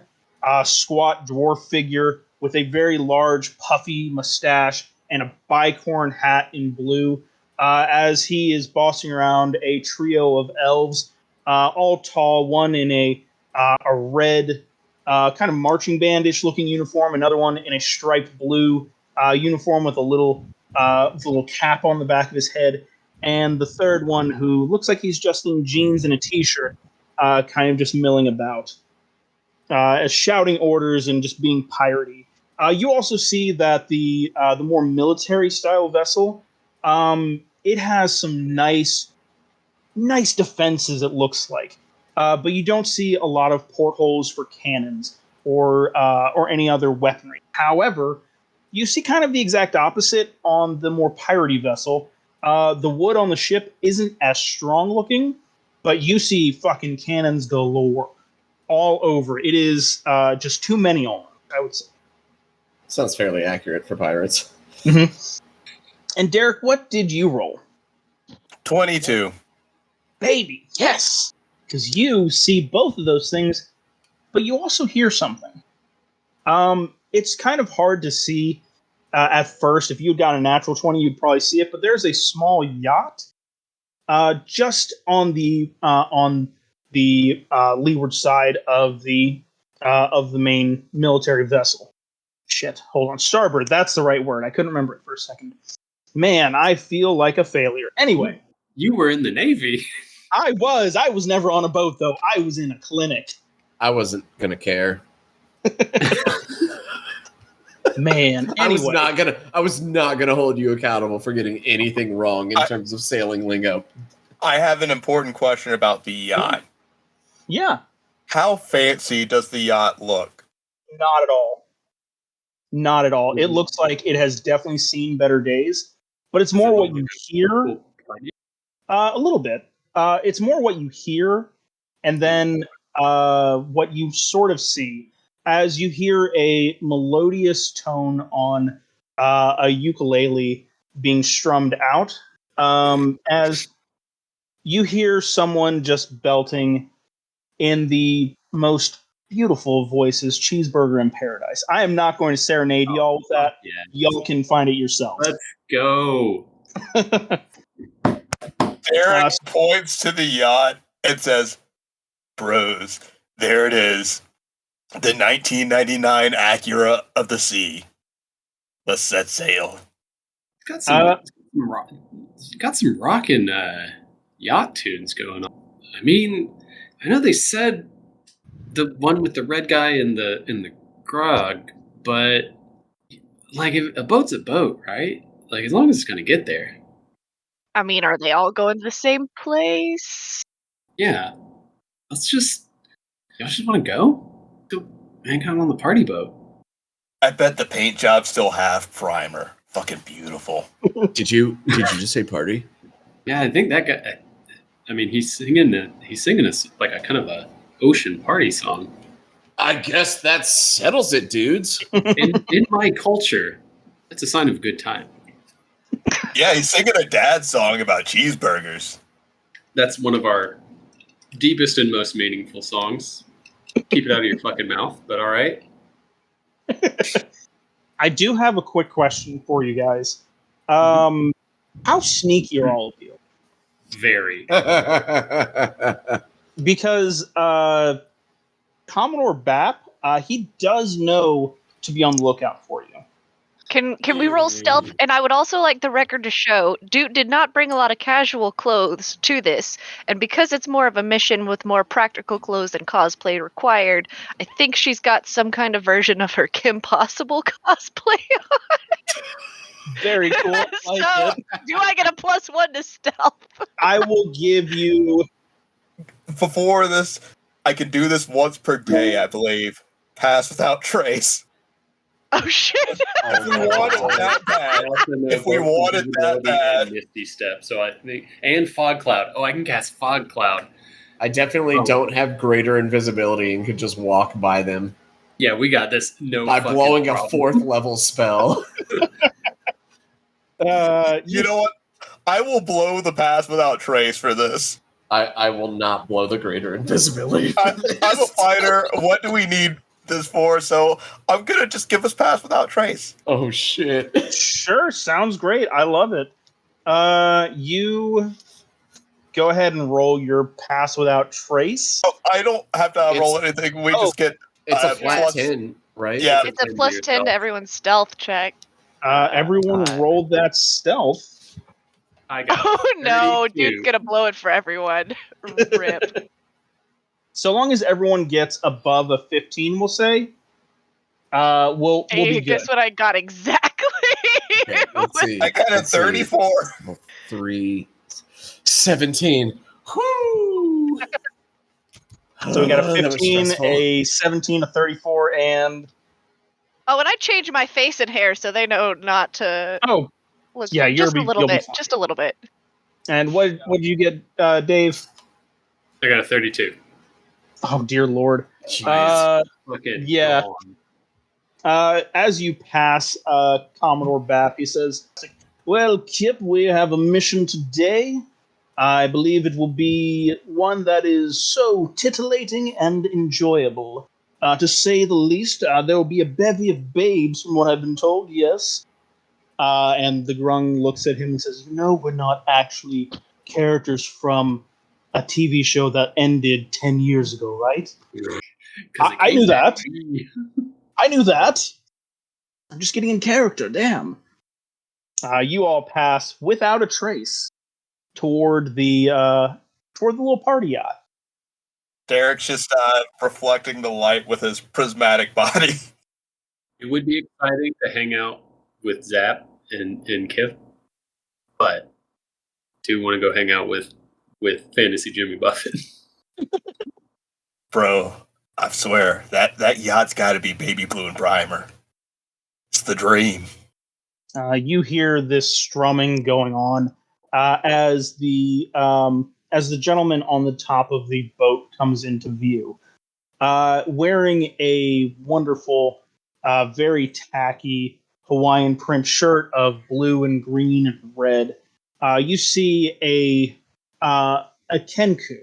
squat dwarf figure with a very large puffy mustache and a bicorn hat in blue, as he is bossing around a trio of elves, all tall, one in a red kind of marching bandish looking uniform, another one in a striped blue uniform with a little cap on the back of his head, and the third one who looks like he's just in jeans and a t-shirt, kind of just milling about, shouting orders and just being piratey. You also see that the more military style vessel, it has some nice defenses. It looks like, but you don't see a lot of portholes for cannons or any other weaponry. However, you see kind of the exact opposite on the more piratey vessel. The wood on the ship isn't as strong looking, but you see fucking cannons galore all over. It is just too many on them, I would say. Sounds fairly accurate for pirates. Mm-hmm. And Derek, what did you roll? 22. Baby, yes! Because you see both of those things, but you also hear something. It's kind of hard to see at first. If you had gotten a natural 20, you'd probably see it, but there's a small yacht just on the leeward side of the main military vessel. Shit, hold on. Starboard, that's the right word. I couldn't remember it for a second. Man, I feel like a failure. Anyway, You were in the Navy. I was never on a boat, though. I was in a clinic. I wasn't gonna care. Man, anyway. I was not gonna hold you accountable for getting anything wrong in terms of sailing lingo. I have an important question about the yacht. Yeah, How fancy does the yacht look? not at all. Not at all. It Mhm. looks like it has definitely seen better days, but it's more what you hear. A little bit. It's more what you hear, and then what you sort of see as you hear a melodious tone on a ukulele being strummed out. As you hear someone just belting in the most beautiful voices, "Cheeseburger in Paradise." I am not going to serenade y'all with that. Yeah. Y'all can find it yourselves. Let's go. Derek points to the yacht and says, "Bros, there it is. The 1999 Acura of the sea. Let's set sail." Got some rockin' yacht tunes going on. I mean, I know they said the one with the red guy in the grog, but like a boat's a boat, right? Like as long as it's gonna get there. I mean, are they all going to the same place? Yeah. Y'all just want to go? Go hang out on the party boat. I bet the paint job's still half primer. Fucking beautiful. Did you just say party? Yeah, I think that guy. I mean, he's singing us like a kind of a ocean party song. I guess that settles it, dudes. In my culture, that's a sign of good time. Yeah, he's singing a dad song about cheeseburgers. That's one of our deepest and most meaningful songs. Keep it out of your fucking mouth, but all right. I do have a quick question for you guys. How sneaky are all of you? Very. Because Commodore Bap, he does know to be on the lookout for you. Can we roll stealth? And I would also like the record to show Dude did not bring a lot of casual clothes to this, and because it's more of a mission with more practical clothes than cosplay required, I think she's got some kind of version of her Kim Possible cosplay. Very cool. So, do I get a +1 to stealth? I will give you. Before this, I could do this once per day, I believe. Pass without trace. Oh shit! If we wanted that bad. If we wanted that bad. Misty Step, so I think, and Fog Cloud. Oh, I can cast Fog Cloud. I definitely don't have greater invisibility and could just walk by them. Yeah, we got this. No, by blowing problem. A 4th level spell. You know what? I will blow the pass without trace for this. I will not blow the greater invisibility. I'm a fighter. What do we need this for? So I'm gonna just give us pass without trace. Oh shit! Sure, sounds great. I love it. You go ahead and roll your pass without trace. Oh, I don't have to roll anything. We just get. It's a flat 10, right? Yeah, it's a +10 to everyone's stealth check. Everyone rolled that stealth. I got. Oh no, 32. Dude's gonna blow it for everyone. Rip. So long as everyone gets above a 15, we'll say, we'll be good. Guess what I got exactly? Okay, let's see. I got a 34. 3, 17. Whoo! So we got a 15, a 17, a 34, and... Oh, and I changed my face and hair so they know not to... Oh, yeah, just a little bit. Just a little bit. And what did you get, Dave? I got a 32. Oh, dear Lord. Okay. Yeah. As you pass Commodore Bap, he says, Well, Kip, we have a mission today. I believe it will be one that is so titillating and enjoyable. To say the least, there will be a bevy of babes, from what I've been told, yes. And the Grung looks at him and says, we're not actually characters from a TV show that ended 10 years ago, right? I knew that. I knew that. I'm just getting in character, damn. You all pass without a trace toward the little party yacht. Derek's just reflecting the light with his prismatic body. It would be exciting to hang out with Zap and Kif, but do want to go hang out with Fantasy Jimmy Buffett. Bro, I swear, that yacht's got to be baby blue and primer. It's the dream. You hear this strumming going on as the gentleman on the top of the boat comes into view, wearing a wonderful, very tacky Hawaiian print shirt of blue and green and red. You see a kenku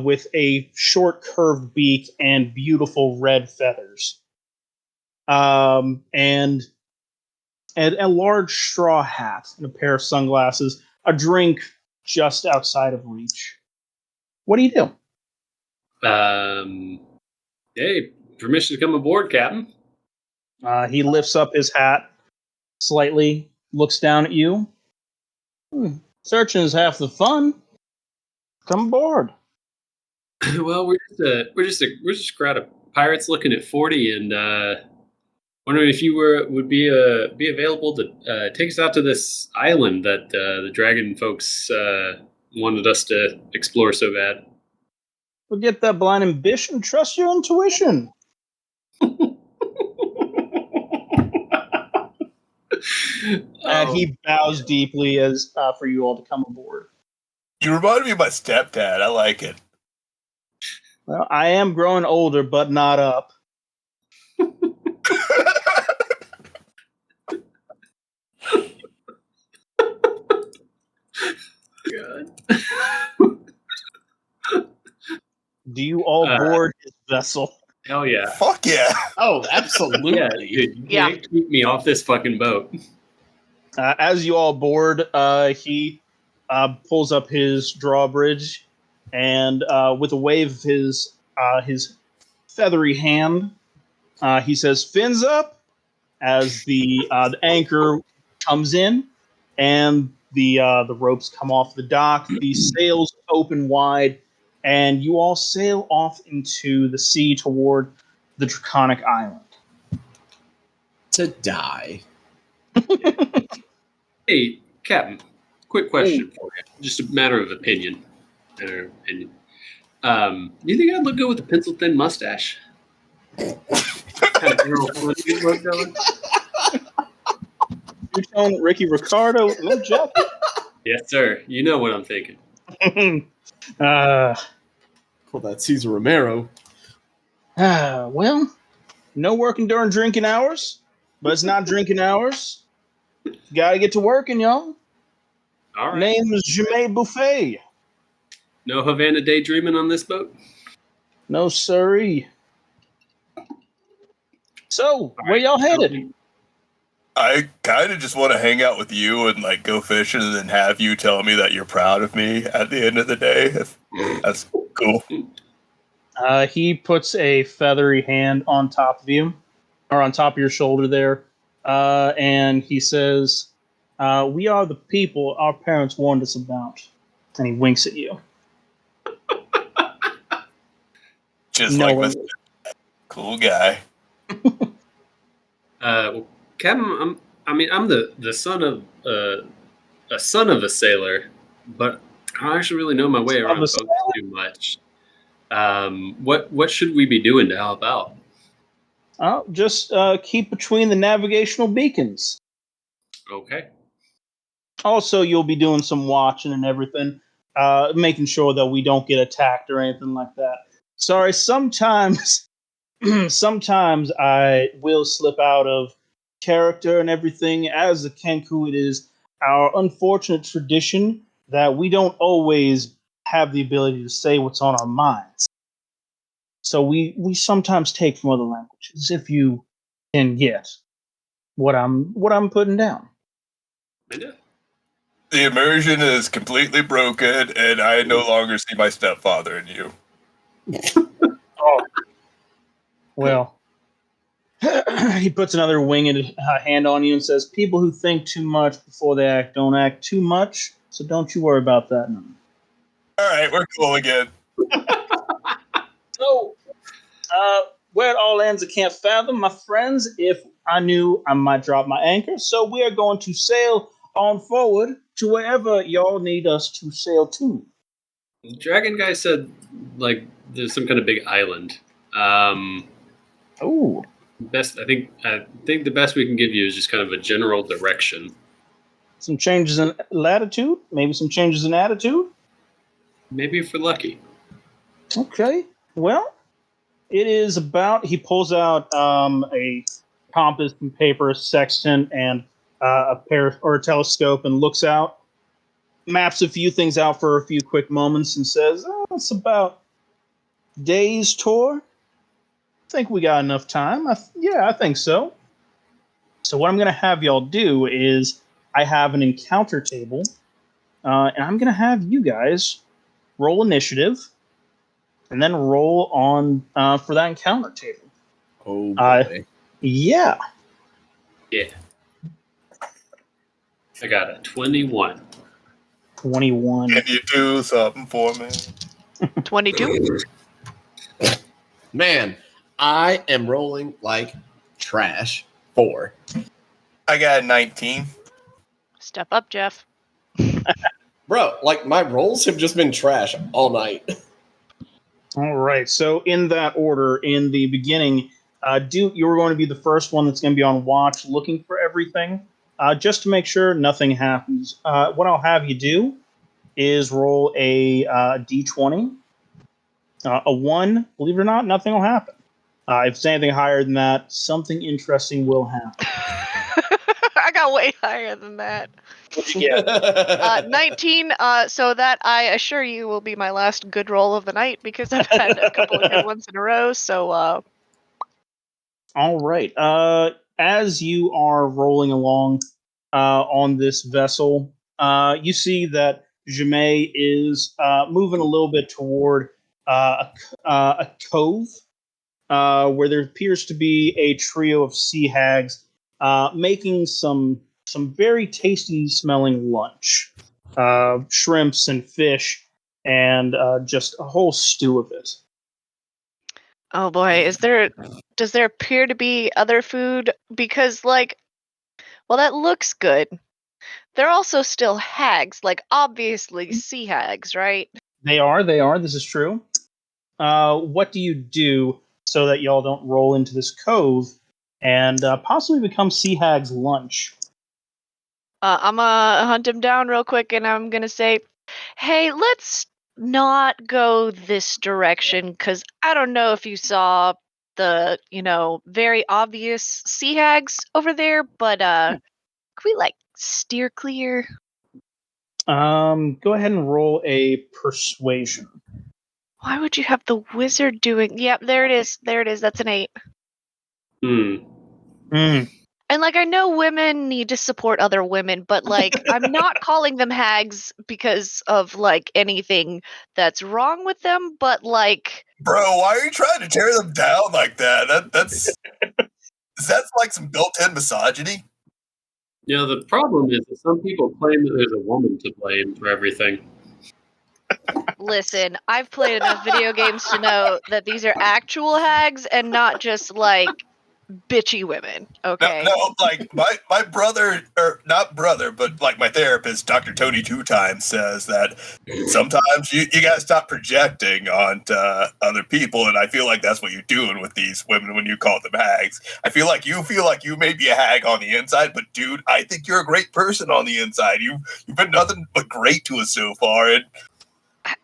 with a short curved beak and beautiful red feathers, and a large straw hat and a pair of sunglasses, a drink just outside of reach. What do you do? Hey, permission to come aboard, Captain. He lifts up his hat slightly, looks down at you. Searching is half the fun. Come aboard. Well, we're just a crowd of pirates looking at 40, and wondering if you would be available to take us out to this island that the dragon folks wanted us to explore so bad. Forget that blind ambition. Trust your intuition. And he bows deeply as for you all to come aboard. You remind me of my stepdad. I like it. Well, I am growing older, but not up. God. Do you all board his vessel? Hell yeah. Fuck yeah. Oh, absolutely. Yeah, dude, you can't keep me off this fucking boat. As you all board, he pulls up his drawbridge, and with a wave of his feathery hand, he says, "Fins up!" As the anchor comes in, and the ropes come off the dock. The sails open wide, and you all sail off into the sea toward the Draconic Island. To die. Hey, Captain, quick question for you. Just a matter of opinion. Do you think I'd look good with a pencil-thin mustache? Kind of girl footy look going? You telling Ricky Ricardo, no joke. Yes, sir. You know what I'm thinking. Well, that's Cesar Romero. Well, no working during drinking hours, but it's not drinking hours. Gotta get to working, y'all. All right. Name is Jemay Buffet. No Havana daydreaming on this boat? No siree. So, where y'all headed? I kind of just want to hang out with you and like go fishing and then have you tell me that you're proud of me at the end of the day. That's cool. He puts a feathery hand on top of you, or on top of your shoulder there, and he says, "We are the people our parents warned us about." And he winks at you. Just like this cool guy. Well, Captain, I'm the son of a son of a sailor, but I don't actually really know my way around boats too much. What should we be doing to help out? Just keep between the navigational beacons. Okay. Also, you'll be doing some watching and everything, making sure that we don't get attacked or anything like that. Sorry, sometimes I will slip out of character and everything, as a Kenku, it is our unfortunate tradition that we don't always have the ability to say what's on our minds. So we sometimes take from other languages, if you can get what I'm putting down. Kinda? The immersion is completely broken, and I no longer see my stepfather in you. Oh, well, he puts another winged hand on you and says, "People who think too much before they act don't act too much. So don't you worry about that." All right, we're cool again. So, where it all ends, I can't fathom, my friends. If I knew, I might drop my anchor. So we are going to sail on forward to wherever y'all need us to sail to. The dragon guy said, like, there's some kind of big island. Oh, I think the best we can give you is just kind of a general direction. some changes in latitude, maybe some changes in attitude. Maybe if we're lucky. Okay, well, it is about. He pulls out a compass and paper, a sextant, and a pair or a telescope, and looks out, maps a few things out for a few quick moments, and says, "It's about day's tour. I think we got enough time. I think so." So what I'm going to have y'all do is I have an encounter table, and I'm going to have you guys roll initiative, and then roll on for that encounter table. Oh boy. Yeah. Yeah. I got a 21. 21. Can you do something for me? 22. Man, I am rolling like trash. 4. I got a 19. Step up, Jeff. Bro, like my rolls have just been trash all night. All right. So in that order, in the beginning, you were going to be the first one that's going to be on watch, looking for everything, just to make sure nothing happens. What I'll have you do is roll a d20. A 1, believe it or not, nothing will happen. If it's anything higher than that, something interesting will happen. I got way higher than that. What'd you get? 19. So that I assure you will be my last good roll of the night because I've had a couple of good ones in a row. So All right. As you are rolling along on this vessel, you see that Jemay is moving a little bit toward a cove where there appears to be a trio of sea hags making some very tasty smelling lunch, shrimps and fish, and just a whole stew of it. oh boy, does there appear to be other food? Because well, that looks good. They're also still hags, like obviously sea hags, right? They are. This is true. What do you do so that y'all don't roll into this cove and possibly become Sea Hag's lunch? I'm gonna hunt him down real quick, and I'm gonna say, "Hey, let's not go this direction, because I don't know if you saw the, very obvious sea hags over there, but can we steer clear?" Go ahead and roll a persuasion. Why would you have the wizard doing? Yep, there it is. There it is. That's an 8. Hmm. And I know women need to support other women, but I'm not calling them hags because of anything that's wrong with them, but Bro, why are you trying to tear them down like that? That's like some built-in misogyny? The problem is that some people claim that there's a woman to blame for everything. listen, I've played enough video games to know that these are actual hags and not just bitchy women. Okay. No, like my brother, or not brother, but like my therapist, Dr. Tony Two Times, says that sometimes you gotta stop projecting onto other people, and I feel like that's what you're doing with these women when you call them hags. I feel like you may be a hag on the inside, but dude, I think you're a great person on the inside. You've been nothing but great to us so far, and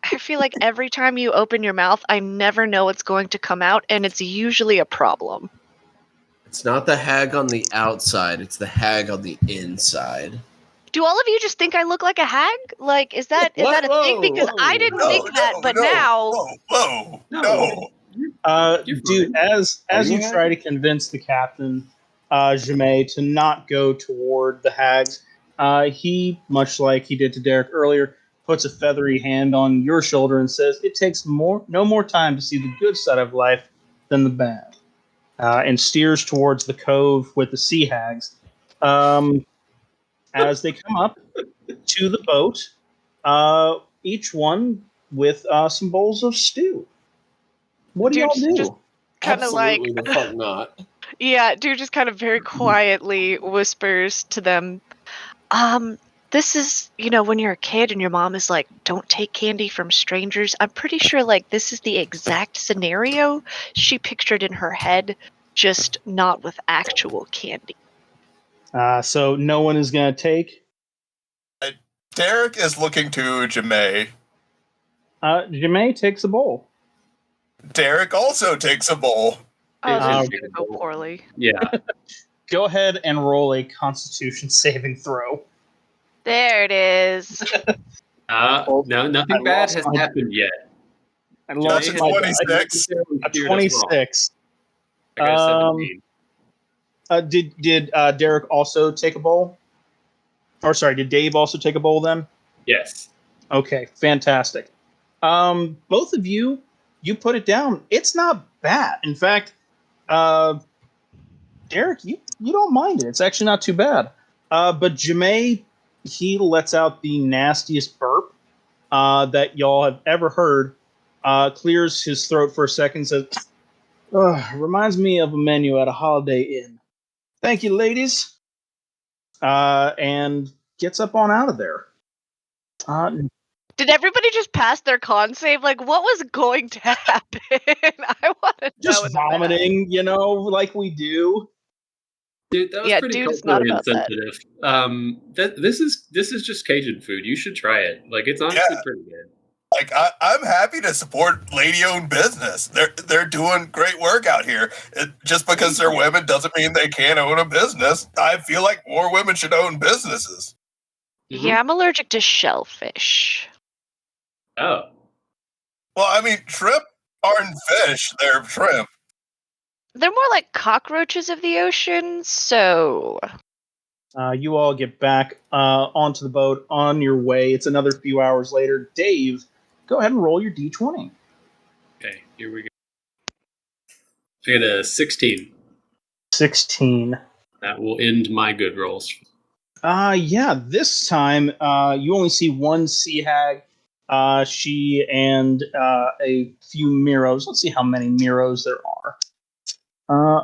I feel like every time you open your mouth, I never know what's going to come out, and it's usually a problem. It's not the hag on the outside, it's the hag on the inside. Do all of you just think I look like a hag? Like, is that a thing? Because I didn't No, think that, but now no. You're Dude, fine. as you you a try to convince the captain, Jemay, to not go toward the hags, he, much like he did to Derek earlier, puts a feathery hand on your shoulder and says, "It takes no more time to see the good side of life than the bad," and steers towards the cove with the sea hags. As they come up to the boat, each one with some bowls of stew. What do y'all Dude's do? just kind of like, Absolutely the fuck not. yeah, dude just kind of very quietly whispers to them, this is, when you're a kid and your mom is like, don't take candy from strangers. I'm pretty sure, like, this is the exact scenario she pictured in her head, just not with actual candy. So no one is going to take. Derek is looking to Jemay. Jemay takes a bowl. Derek also takes a bowl. Oh, this Uh, is going to go poorly. Yeah. Go ahead and roll a Constitution saving throw. There it is. No, nothing I bad lost has my- happened yet. I That's lost a my die. 26. A 26. I got a 17. Did Derek also take a bowl? Or sorry, did Dave also take a bowl then? Yes. Okay, fantastic. Both of you put it down. It's not bad. In fact, Derek, you don't mind it. It's actually not too bad. But Jemay, he lets out the nastiest burp that y'all have ever heard. Clears his throat for a second, says, reminds me of a menu at a Holiday Inn. Thank you, ladies. And gets up on out of there. Did everybody just pass their con save? Like, what was going to happen? I want to know. Just in the back. vomiting, like we do. Dude, that was Yeah, pretty dude is not culturally about that. insensitive. This is just Cajun food. You should try it. Like, it's honestly pretty good. Like I'm happy to support lady-owned business. They're doing great work out here. Just because they're women doesn't mean they can't own a business. I feel like more women should own businesses. Mhm. Yeah, I'm allergic to shellfish. Oh. Well, I mean, shrimp aren't fish; they're shrimp. They're more like cockroaches of the ocean, so You all get back onto the boat on your way. It's another few hours later. Dave, go ahead and roll your d20. Okay, here we go. I got a 16. 16. That will end my good rolls. Yeah, this time you only see one sea hag. She and a few Miros. Let's see how many Miros there are.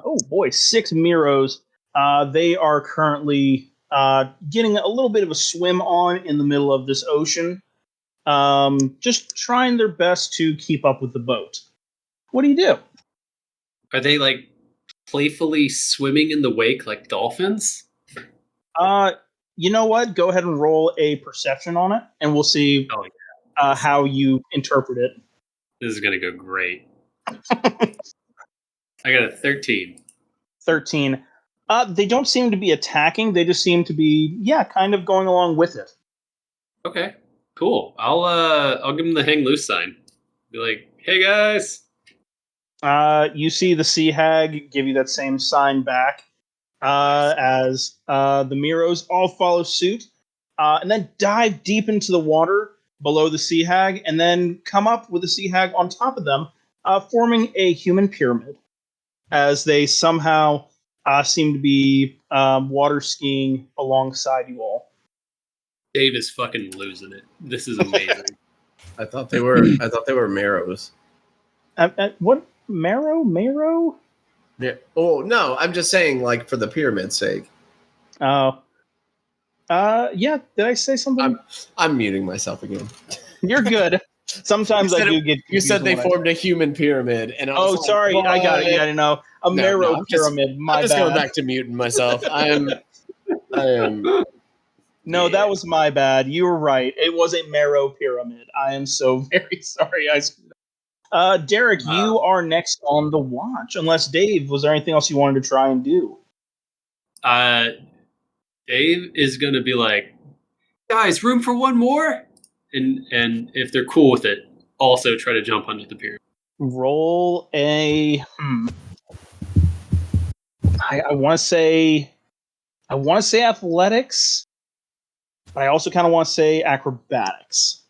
Oh boy, 6 Miros. They are currently getting a little bit of a swim on in the middle of this ocean. Just trying their best to keep up with the boat. What do you do? Are they like playfully swimming in the wake like dolphins? You know what? Go ahead and roll a perception on it, and we'll see Oh, yeah. how you interpret it. This is gonna go great. I got a 13. 13. They don't seem to be attacking. They just seem to be, kind of going along with it. Okay, cool. I'll give them the hang loose sign. Be like, hey guys. You see the sea hag give you that same sign back as the Miros all follow suit and then dive deep into the water below the sea hag and then come up with the sea hag on top of them, forming a human pyramid as they somehow seem to be water skiing alongside you all. Dave is fucking losing it. This is amazing. I thought they were marrows. What? Marrow? Yeah. Oh no, I'm just saying, like, for the pyramid's sake. Oh. Yeah, did I say something? I'm muting myself again. You're good. Sometimes I do get confused. You said they when I- formed a human pyramid, and I was like, sorry, I got it. "What?" Yeah, I know. A marrow I'm just- pyramid. My I'm just bad. going back to muting myself. I am. No, Yeah. that was my bad. You were right. It was a marrow pyramid. I am so very sorry. Derek, you are next on the watch. Unless Dave, was there anything else you wanted to try and do? Dave is gonna be like, guys, room for one more, and if they're cool with it, also try to jump onto the pyramid. Roll a. I want to say athletics, but I also kind of want to say acrobatics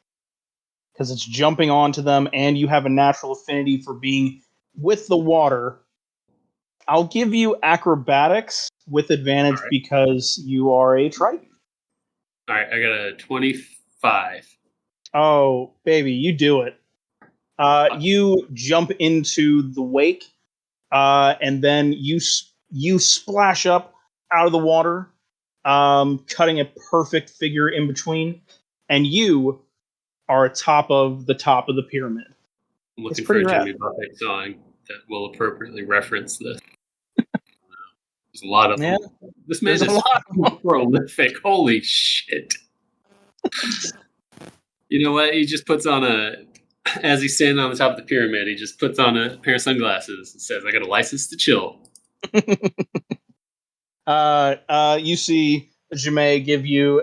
because it's jumping onto them, and you have a natural affinity for being with the water. I'll give you acrobatics with advantage because you are a Triton. All right, I got a 25. Oh, baby, you do it. You jump into the wake, and then you splash up out of the water, cutting a perfect figure in between, and you are atop of the top of the pyramid. I'm looking for pretty a rad. Jimmy Buffett song that will appropriately reference this. There's a lot of them. This man There's is a lot of them. prolific. Holy shit. You know what? He just puts on as he's standing on the top of the pyramid, he just puts on a pair of sunglasses and says, I got a license to chill. You see Jamae give you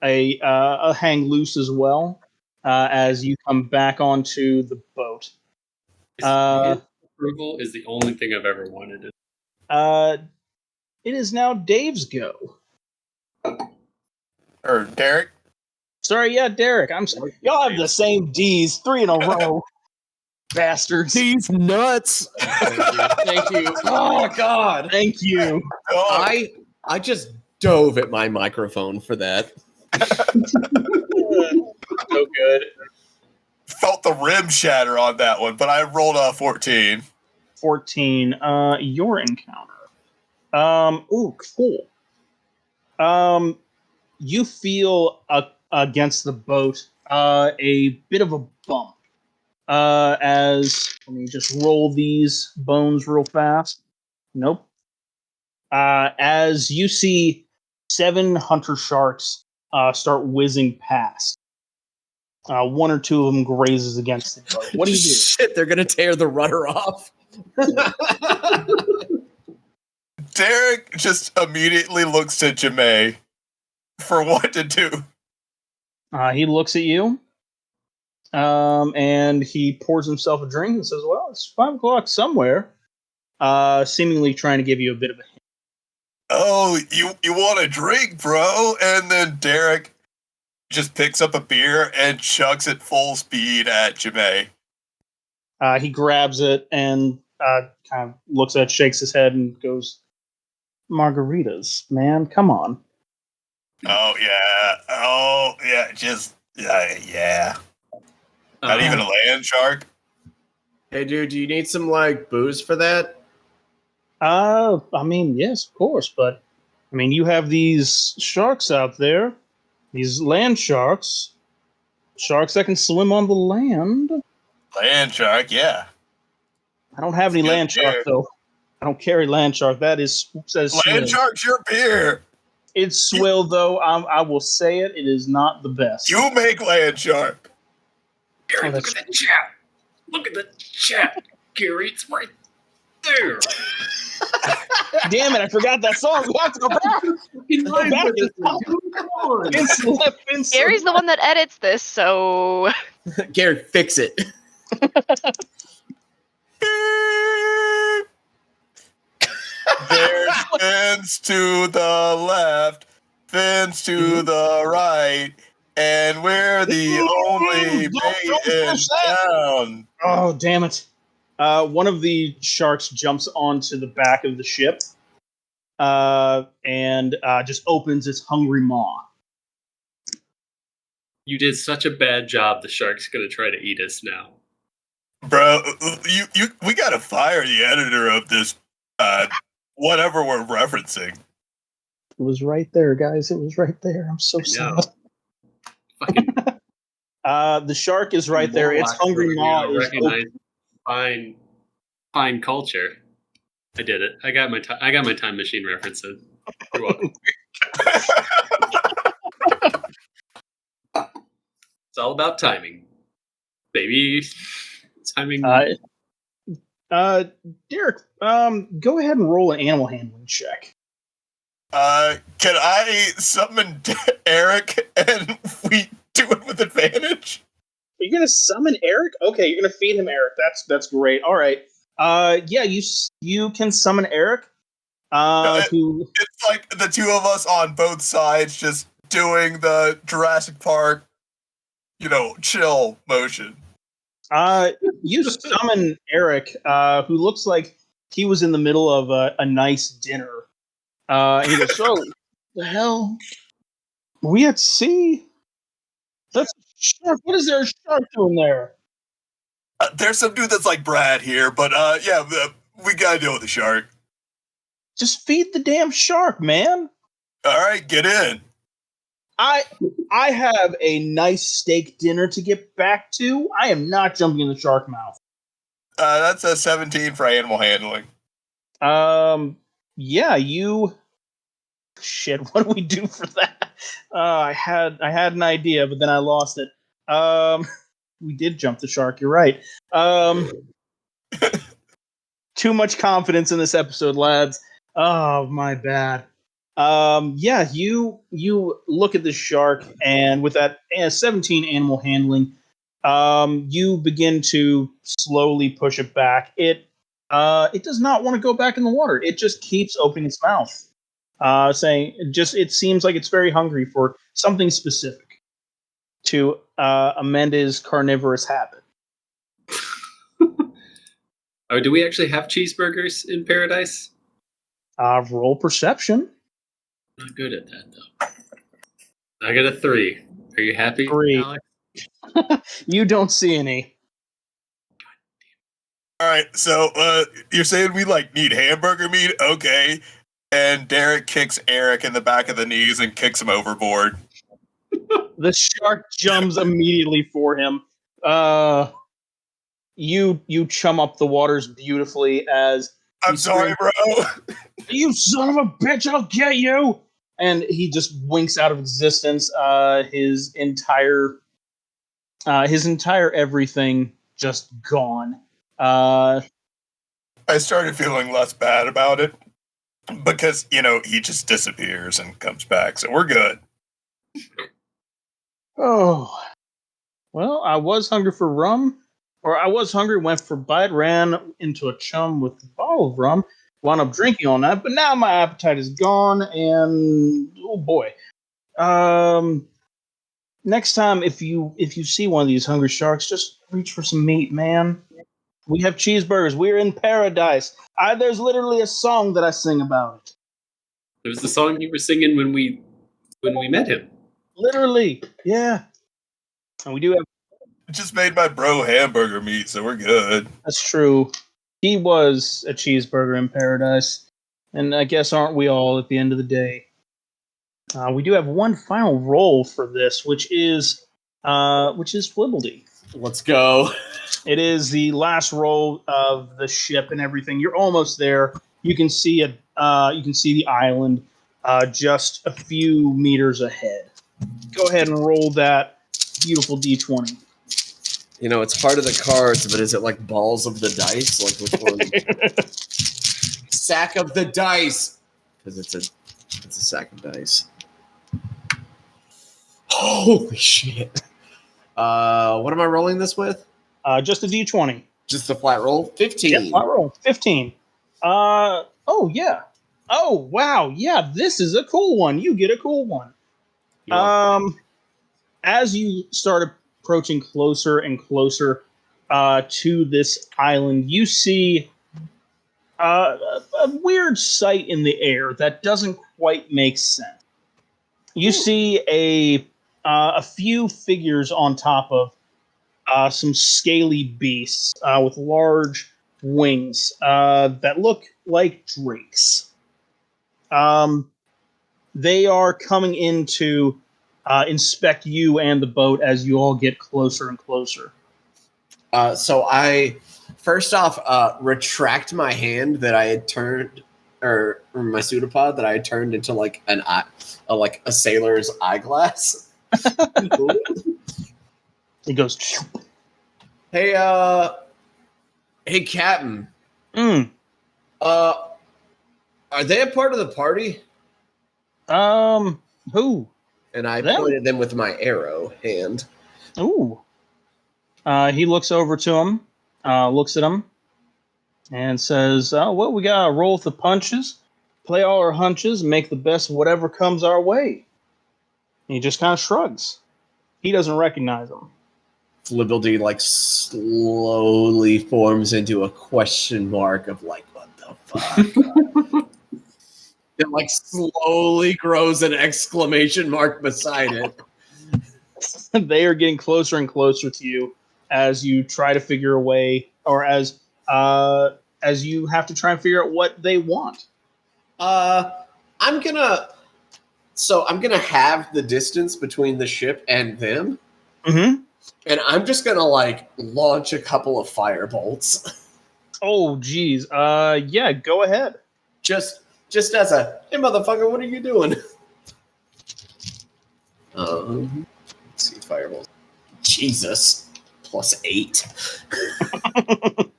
a hang loose as well as you come back onto the boat. His approval is the only thing I've ever wanted. It is now Dave's go. Or Derek? Sorry, yeah, Derek. Y'all have the same D's 3 in a row. Bastards. These nuts. Thank you. Oh God. Thank you. Oh, I just dove at my microphone for that. So good. felt the rim shatter on that one, but I rolled a 14. 14. Your encounter. Ooh, cool. You feel against the boat a bit of a bump. As let me just roll these bones real fast. Nope. As you see 7 hunter sharks start whizzing past. One or two of them grazes against the boat. What do you do? Shit, they're gonna tear the rudder off. Derek just immediately looks to Jamae for what to do. He looks at you, and he pours himself a drink and says, "Well, it's 5 o'clock somewhere." Seemingly trying to give you a bit of a hint. Oh, you want a drink, bro? And then Derek just picks up a beer and chucks it full speed at Jamae. He grabs it and kind of looks at it, shakes his head, and goes, "Margaritas, man, come on." Oh yeah, just yeah. Not even a land shark. Hey, dude, do you need some like booze for that? I mean, yes, of course, but I mean, you have these sharks out there, these land sharks that can swim on the land. Land shark, yeah. I don't have any Good land shark beer. though. I don't carry land shark. That says Land swill. shark's your beer. It's swill though. I will say it. It is not the best. You make land shark. Gary, look at the chat. Look at the chat. Gary, it's right there. Damn it! I forgot that song. We have to go back. Go back. Vince, Gary's the one that edits this, so Gary, fix it. There's fins to the left, fins to the right, and we're the only bait in town. Oh, damn it. One of the sharks jumps onto the back of the ship and just opens its hungry maw. You did such a bad job. The shark's gonna try to eat us now. Bro, we gotta fire the editor of this, whatever we're referencing. It was right there, guys. It was right there. I'm so sad. Fucking the shark is right there. Its hungry maw is recognize fine culture. I did it. I got my time machine references. You're welcome. It's all about timing, baby. Timing. Derek, go ahead and roll an animal handling check. Can I summon Eric and we do it with advantage? Are you gonna summon Eric? Okay, you're gonna feed him Eric. That's great. All right. Yeah, you can summon Eric. Who? It's like the two of us on both sides just doing the Jurassic Park, chill motion. You summon Eric, who looks like he was in the middle of a nice dinner. And he goes, "So, the hell? Are we at sea? That's a shark. What is there a shark doing there?" There's some dude that's like Brad here, but yeah, we gotta deal with the shark. Just feed the damn shark, man. All right, get in. I have a nice steak dinner to get back to. I am not jumping in the shark mouth. That's a 17 for animal handling. Yeah, you. Shit, what do we do for that? I had an idea, but then I lost it. We did jump the shark. You're right. Too much confidence in this episode, lads. Oh, my bad. Yeah, you look at the shark, and with that 17 animal handling, you begin to slowly push it back. It does not want to go back in the water. It just keeps opening its mouth, saying it seems like it's very hungry for something specific to amend his carnivorous habit. Oh, do we actually have cheeseburgers in paradise? Roll perception. Not good at that though. I got a 3. Are you happy, 3. Alex? You don't see any. All right, so you're saying we need hamburger meat? Okay. And Derek kicks Eric in the back of the knees and kicks him overboard. The shark jumps immediately for him. You chum up the waters beautifully as I'm sorry, bro. You son of a bitch! I'll get you! And he just winks out of existence. His entire everything just gone. I started feeling less bad about it because he just disappears and comes back, so we're good. Oh, well, I was hungry for rum, or I was hungry, went for a bite, ran into a chum with a bottle of rum, wound up drinking all night, but now my appetite is gone, and oh boy. Next time, if you see one of these hungry sharks, just reach for some meat, man. We have cheeseburgers. We're in paradise. There's literally a song that I sing about it. It was the song you were singing when we met him. Literally, yeah. And we do have. It just made my bro hamburger meat, so we're good. That's true. He was a cheeseburger in paradise, and I guess aren't we all at the end of the day? We do have one final roll for this, which is Flibbledy. Let's go. It is the last roll of the ship and everything. You're almost there. You can see it. You can see the island just a few meters ahead. Go ahead and roll that beautiful D20. It's part of the cards, but is it like balls of the dice? Like which one? Sack of the dice, because it's a sack of dice. Holy shit! What am I rolling this with? Just a D20. Just a flat roll. 15. Yeah, flat roll. 15. Oh yeah. Oh wow. Yeah, this is a cool one. You get a cool one. As you start approaching closer and closer to this island, you see a weird sight in the air that doesn't quite make sense. You see a few figures on top of some scaly beasts with large wings that look like drakes. They are coming in to inspect you and the boat as you all get closer and closer. So I, first off, retract my hand that I had turned, or my pseudopod that I had turned into like a sailor's eyeglass. It goes. Hey, Hey, Captain. Mm. Are they a part of the party? Who? And I Them? pointed them with my arrow hand. Ooh. He looks over to him, looks at him, and says, well, we gotta roll with the punches, play all our hunches, make the best of whatever comes our way. And he just kind of shrugs. He doesn't recognize him. Flibbledy like slowly forms into a question mark of like, what the fuck? It like slowly grows an exclamation mark beside it. They are getting closer and closer to you as you try to figure a way, or as you have to try and figure out what they want. I'm gonna have the distance between the ship and them, Mm-hmm. and I'm just gonna like launch a couple of firebolts. Oh, geez. Yeah, go ahead. just as a hey motherfucker, what are you doing? Let's see, fireballs. Jesus, +8.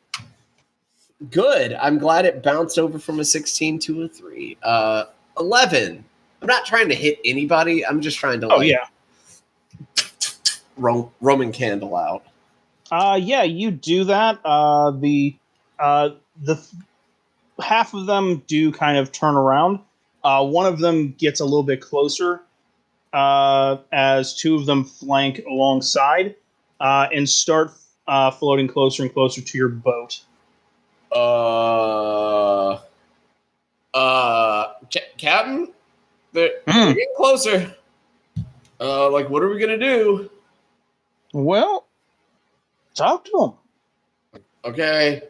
Good. I'm glad it bounced over from a 16 to a 3. 11. I'm not trying to hit anybody. I'm just trying to Roman candle out. Yeah, you do that. The half of them do kind of turn around. One of them gets a little bit closer as two of them flank alongside and start floating closer and closer to your boat. Captain, they're getting closer. Like, what are we gonna do? Well, talk to them. Okay.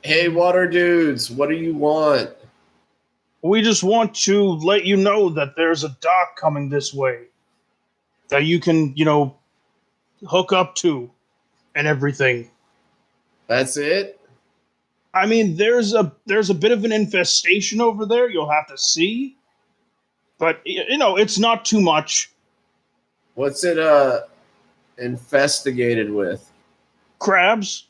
Hey, water dudes, what do you want? We just want to let you know that there's a dock coming this way that you can, hook up to and everything. That's it? I mean, there's a bit of an infestation over there. You'll have to see, but it's not too much. What's it investigated with? Crabs,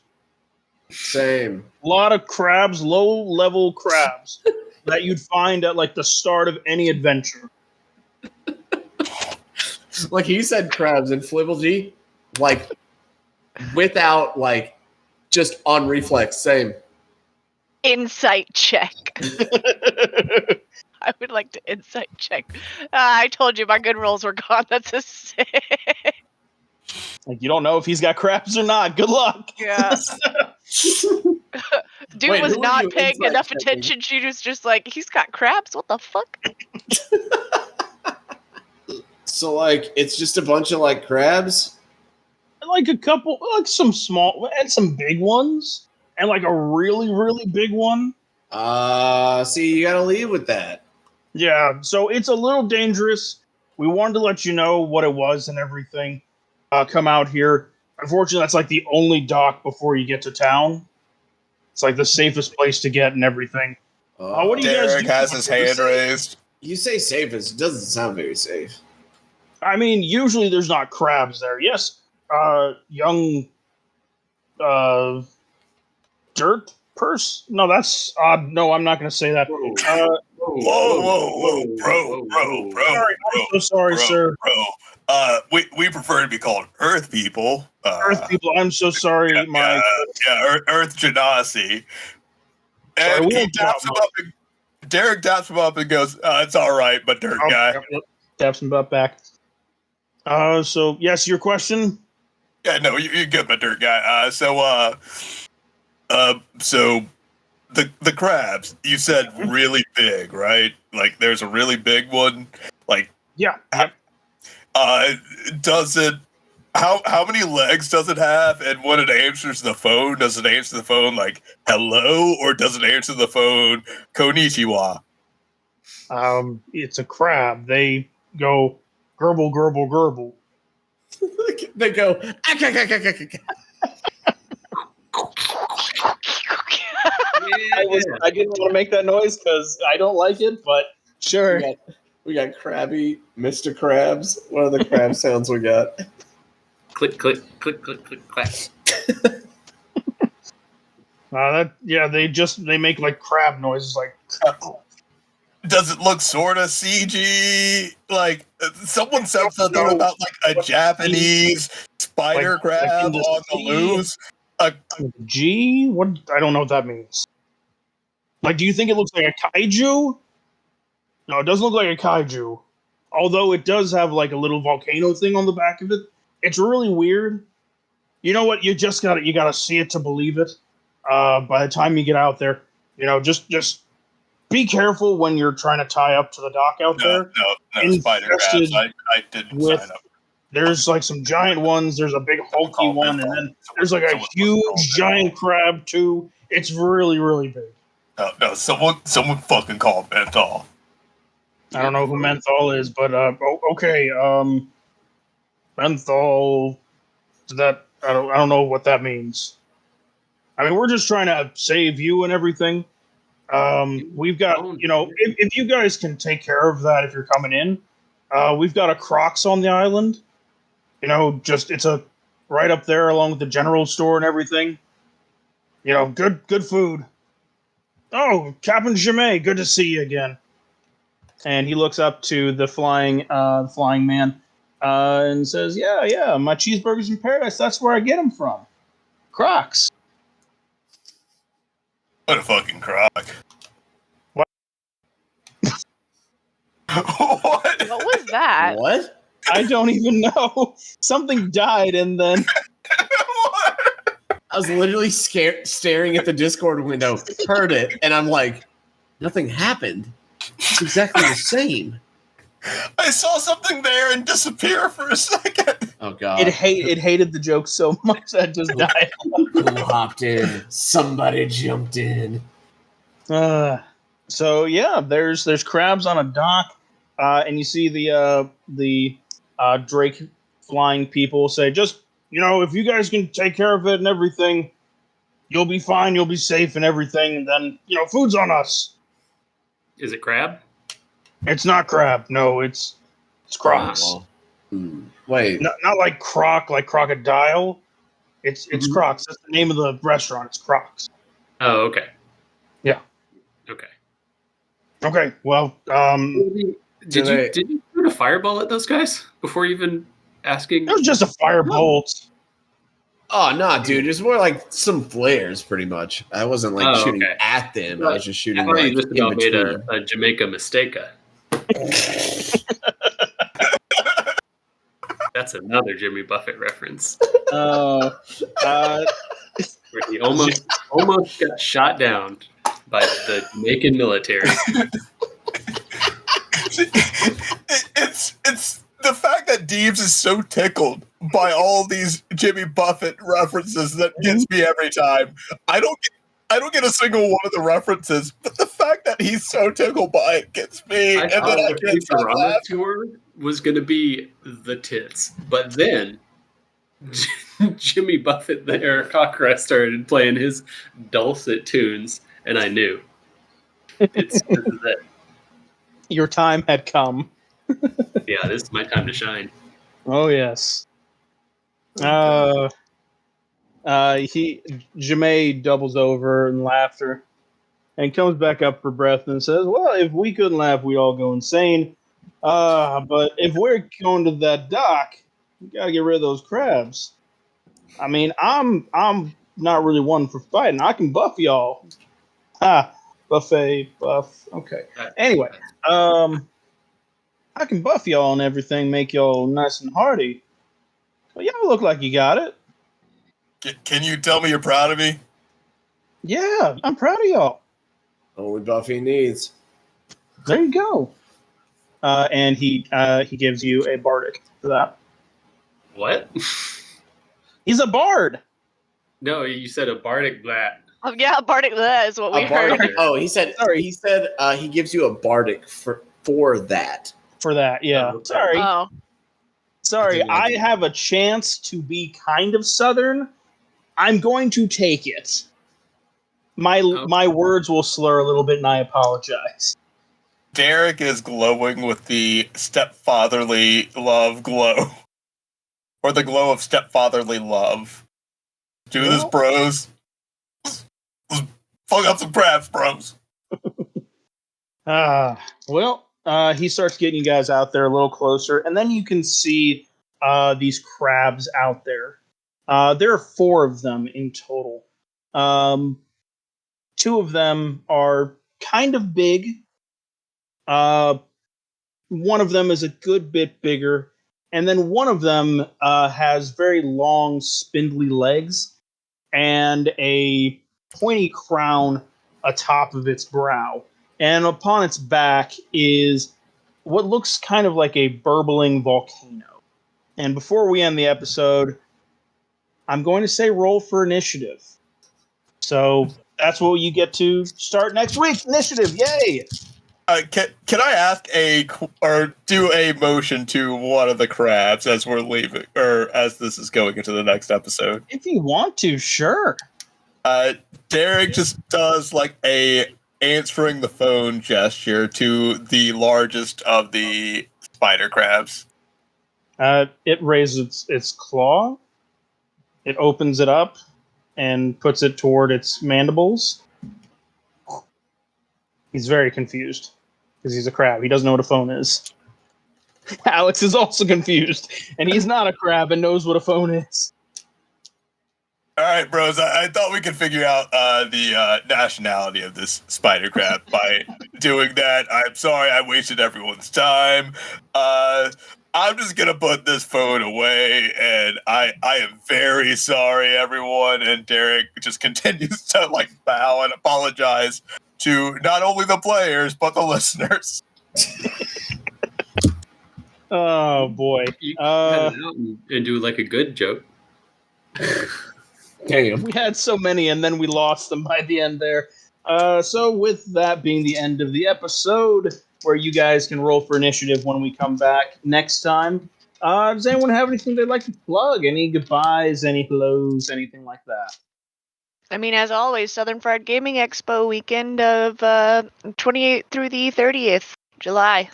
Same. a lot of crabs, low-level crabs that you'd find at like the start of any adventure. Like he said, crabs and Flibbledy, like without like just on reflex. Same. Insight check. I would like to insight check. I told you my good rolls were gone. That's a 6. Like you don't know if he's got crabs or not. Good luck. Yeah. Dude Wait, was who are not you paying insight enough checking? attention. She was just like, he's got crabs. What the fuck? So like it's just a bunch of like crabs? Like a couple, like some small and some big ones, and like a really, really big one. See, you gotta leave with that. Yeah, so it's a little dangerous. We wanted to let you know what it was and everything. Come out here. Unfortunately, that's like the only dock before you get to town. It's like the safest place to get and everything. What do you guys Derek do? has his hand raised. You say safe, it doesn't sound very safe. I mean, usually there's not crabs there. Yes, young dirt purse. No, that's odd. No, I'm not going to say that. Whoa, bro. Sorry, I'm so sorry, sir. Bro. We prefer to be called Earth people. Earth people, I'm so sorry. Earth Genasi. Sorry, And we he won't taps him up. Derek taps him up and goes, "It's all right, but dirt guy." Taps him butt back. So yes, your question. Yeah, no, you're good, but dirt guy. So the crabs, you said really big, right? Like there's a really big one. Like Yeah. Yep. Does it? How many legs does it have? And when it answers the phone, does it answer the phone like hello, or does it answer the phone konnichiwa? It's a crab. They go gurble, gurble, gurble. They go. I didn't want to make that noise because I don't like it, but sure. We got Krabby, Mr. Krabs. What are the crab sounds we got? Click, click, click, click, click, clack. They make like crab noises, like. Does it look sort of CG? Like someone said something No. about like a Japanese spider Like crab in the on the sea? loose. G? What? I don't know what that means. Like, do you think it looks like a kaiju? No, it doesn't look like a kaiju. Although it does have like a little volcano thing on the back of it. It's really weird. You know what? You gotta see it to believe it. By the time you get out there, just be careful when you're trying to tie up to the dock out there. No spider crabs. Infested I didn't with- sign up. There's like some giant ones. There's a big hulky call one, menthol. and then there's like a Someone huge call giant menthol. crab too. It's really, really big. No, someone fucking call menthol. I don't know who menthol is, but okay. Menthol. That I don't know what that means. I mean, we're just trying to save you and everything. We've got, if you guys can take care of that, if you're coming in, we've got a Crocs on the island. It's a right up there along with the general store and everything. Good food. Oh, Captain Jamais, good to see you again. And he looks up to the flying man, and says, "Yeah, my cheeseburgers in paradise. That's where I get them from. Crocs." What a fucking crock. What? What? What was that? What? I don't even know. Something died, and then What? I was literally staring at the Discord window, heard it, and I'm like, nothing happened. It's exactly the same. I saw something there and disappear for a second. Oh god. it hated the joke so much that it just died. Who hopped in? Somebody jumped in. So yeah, there's crabs on a dock, and you see the Drake flying people say, just if you guys can take care of it and everything, you'll be fine, you'll be safe and everything. And then food's on us. Is it crab? It's not crab, no, it's Crocs. Oh, wait. Not like croc, like crocodile. It's Mhm. Crocs. That's the name of the restaurant. It's Crocs. Oh, okay. Yeah. Okay. Okay. Well, Did you shoot a fireball at those guys before even asking? it was just a firebolt. Oh no, dude! It's more like some flares, pretty much. I wasn't like shooting okay. at them. I was just I shooting thought like you just in about made between. a Jamaica mistake. That's another Jimmy Buffett reference Uh, where he almost got shot down by the Jamaican military. It's the fact that Deeves is so tickled by all these Jimmy Buffett references that gets me every time. I don't get a single one of the references, but the fact that he's so tickled by it gets me. I And thought then I the can't stop Futurama laughing. tour was going to be the tits, but then Jimmy Buffett, the Eric Cockra, started playing his dulcet tunes, and I knew this is it. your time had come. Yeah, this is my time to shine. Oh yes. Jamae doubles over in laughter and comes back up for breath and says, "Well, if we couldn't laugh, we'd all go insane. But if we're going to that dock, we gotta get rid of those crabs. I mean, I'm not really one for fighting. I can buff y'all. Buffet buff. Okay. Anyway, I can buff y'all and everything, make y'all nice and hearty. Well, y'all look like you got it. Can you tell me you're proud of me? Yeah, I'm proud of y'all. Only Buffy needs. There you go." And he gives you a bardic for that. What? He's a bard. No, you said a bardic blat. Yeah, Bardic, that is what we A bardic. heard. Oh, he said. Sorry, he said he gives you a bardic for that. For that, yeah. Oh, okay. Sorry. Oh, Sorry, I I didn't have a chance to be kind of southern. I'm going to take it. My words will slur a little bit, and I apologize. Derek is glowing with the stepfatherly love glow. Or the glow of stepfatherly love. Do this, bros. fuck up some crabs, bros. He starts getting you guys out there a little closer, and then you can see these crabs out there. There are 4 of them in total. 2 of them are kind of big. One of them is a good bit bigger, and then one of them has very long, spindly legs and a pointy crown atop of its brow. And upon its back is what looks kind of like a burbling volcano. And before we end the episode, I'm going to say roll for initiative. So that's what you get to start next week. Initiative, yay! Can I ask or do a motion to one of the crabs as we're leaving, or as this is going into the next episode? If you want to, sure. Derek just does like a answering the phone gesture to the largest of the spider crabs. It raises its claw. It opens it up and puts it toward its mandibles. He's very confused because he's a crab. He doesn't know what a phone is. Alex is also confused, and he's not a crab and knows what a phone is. All right, bros. I thought we could figure out the nationality of this spider crab by doing that. I'm sorry I wasted everyone's time. I'm just gonna put this phone away, and I am very sorry, everyone. And Derek just continues to like bow and apologize to not only the players but the listeners. Oh boy! You can cut it out and do like a good joke. Damn. We had so many, and then we lost them by the end there. So with that being the end of the episode, where you guys can roll for initiative when we come back next time. Does anyone have anything they'd like to plug? Any goodbyes, any hellos, anything like that? I mean, as always, Southern Fried Gaming Expo weekend of 28th through the 30th July.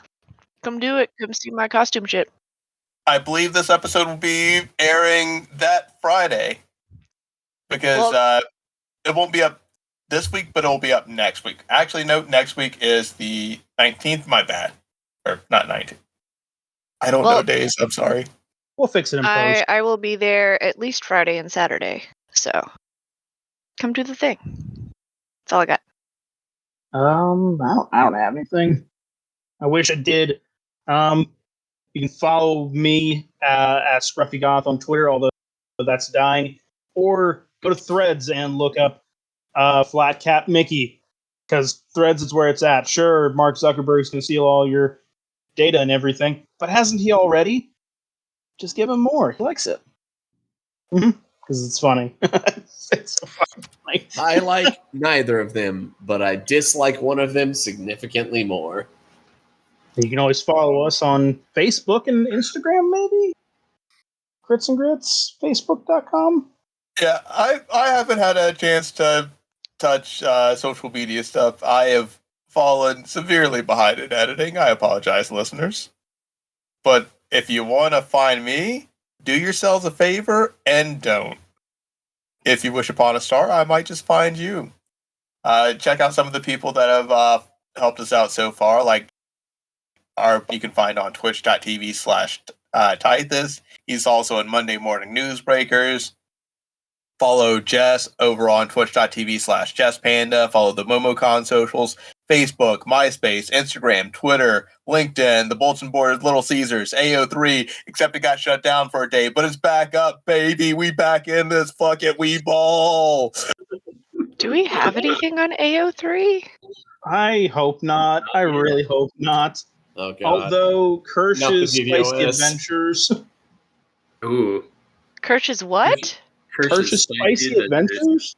Come do it. Come see my costume shit. I believe this episode will be airing that Friday because it won't be up this week, but it'll be up next week. Actually, no, next week is the 19th. My bad. Or not 19th. I don't know days. I'm sorry. We'll fix it in post. I will be there at least Friday and Saturday. So come do the thing. That's all I got. I don't have anything. I wish I did. You can follow me at Scruffy Goth on Twitter, although that's dying. Or go to Threads and look up Flat Cap Mickey, because Threads is where it's at. Sure, Mark Zuckerberg's going to steal all your data and everything, but hasn't he already? Just give him more. He likes it. Because it's funny. It's so fucking funny. I like neither of them, but I dislike one of them significantly more. You can always follow us on Facebook and Instagram, maybe? Crits and Grits, Facebook.com. Yeah, I haven't had a chance to touch social media stuff. I have fallen severely behind in editing. I apologize, listeners. But if you want to find me, do yourselves a favor and don't. If you wish upon a star, I might just find you. Check out some of the people that have helped us out so far, like you can find on twitch.tv/Tithus. He's also in Monday Morning Newsbreakers. Follow Jess over on twitch.tv/JessPanda. Follow the MomoCon socials, Facebook, MySpace, Instagram, Twitter, LinkedIn, the Bulletin Board, Little Caesars, AO3, except it got shut down for a day, but it's back up, baby. We back in this fucking wee ball. Do we have anything on AO3? I hope not. I really hope not. Oh, God. Although Kirsch's Not the Spicy DDoS. Adventures. Ooh. Kirsch's what? Kirsch's Spicy Adventures?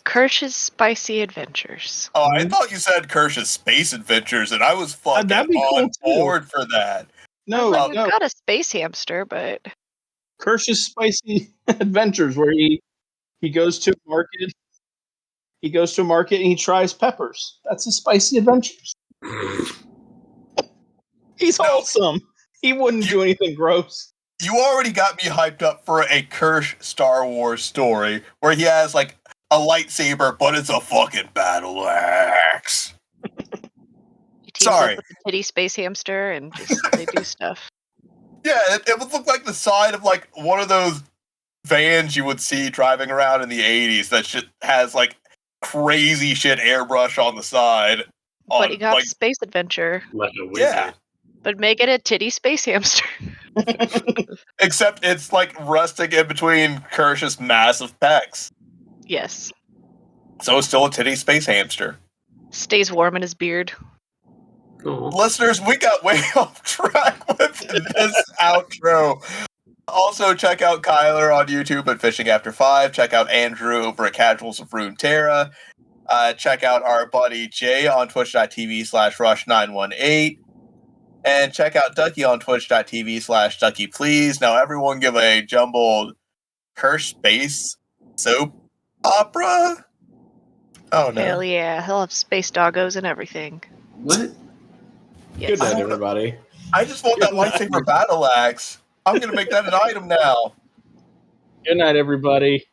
Kirsch's Spicy Adventures. Oh, I thought you said Kirsch's Space Adventures, and I was fucking that'd be on cool, too. board for that. No, We've no. got a space hamster, but Kirsch's Spicy Adventures, where he goes to a market. He goes to a market and he tries peppers. That's his Spicy Adventures. He's wholesome. He wouldn't do anything gross. You already got me hyped up for a Kirsch Star Wars story where he has like a lightsaber, but it's a fucking battle axe. He teams Sorry. up with the titty space hamster and just they do stuff. Yeah, it would look like the side of like one of those vans you would see driving around in the 80s that shit has like crazy shit airbrush on the side. But you got like, space adventure. Like a wizard. yeah, But make it a titty space hamster. except it's like resting in between Kirsch's massive pecs. Yes. So it's still a titty space hamster. Stays warm in his beard. Aw. Listeners, we got way off track with this outro. Also, check out Kyler on YouTube at Fishing After 5. Check out Andrew over at Casuals of Runeterra. Check out our buddy Jay on twitch.tv/rush918. And check out Ducky on twitch.tv/DuckyPlease. Now, everyone give a jumbled Kirsch Space soap opera? Oh, no. Hell yeah. He'll have space doggos and everything. What? Yes. Good night, everybody. I just want that lightsaber battle axe. I'm going to make that an item now. Good night, everybody.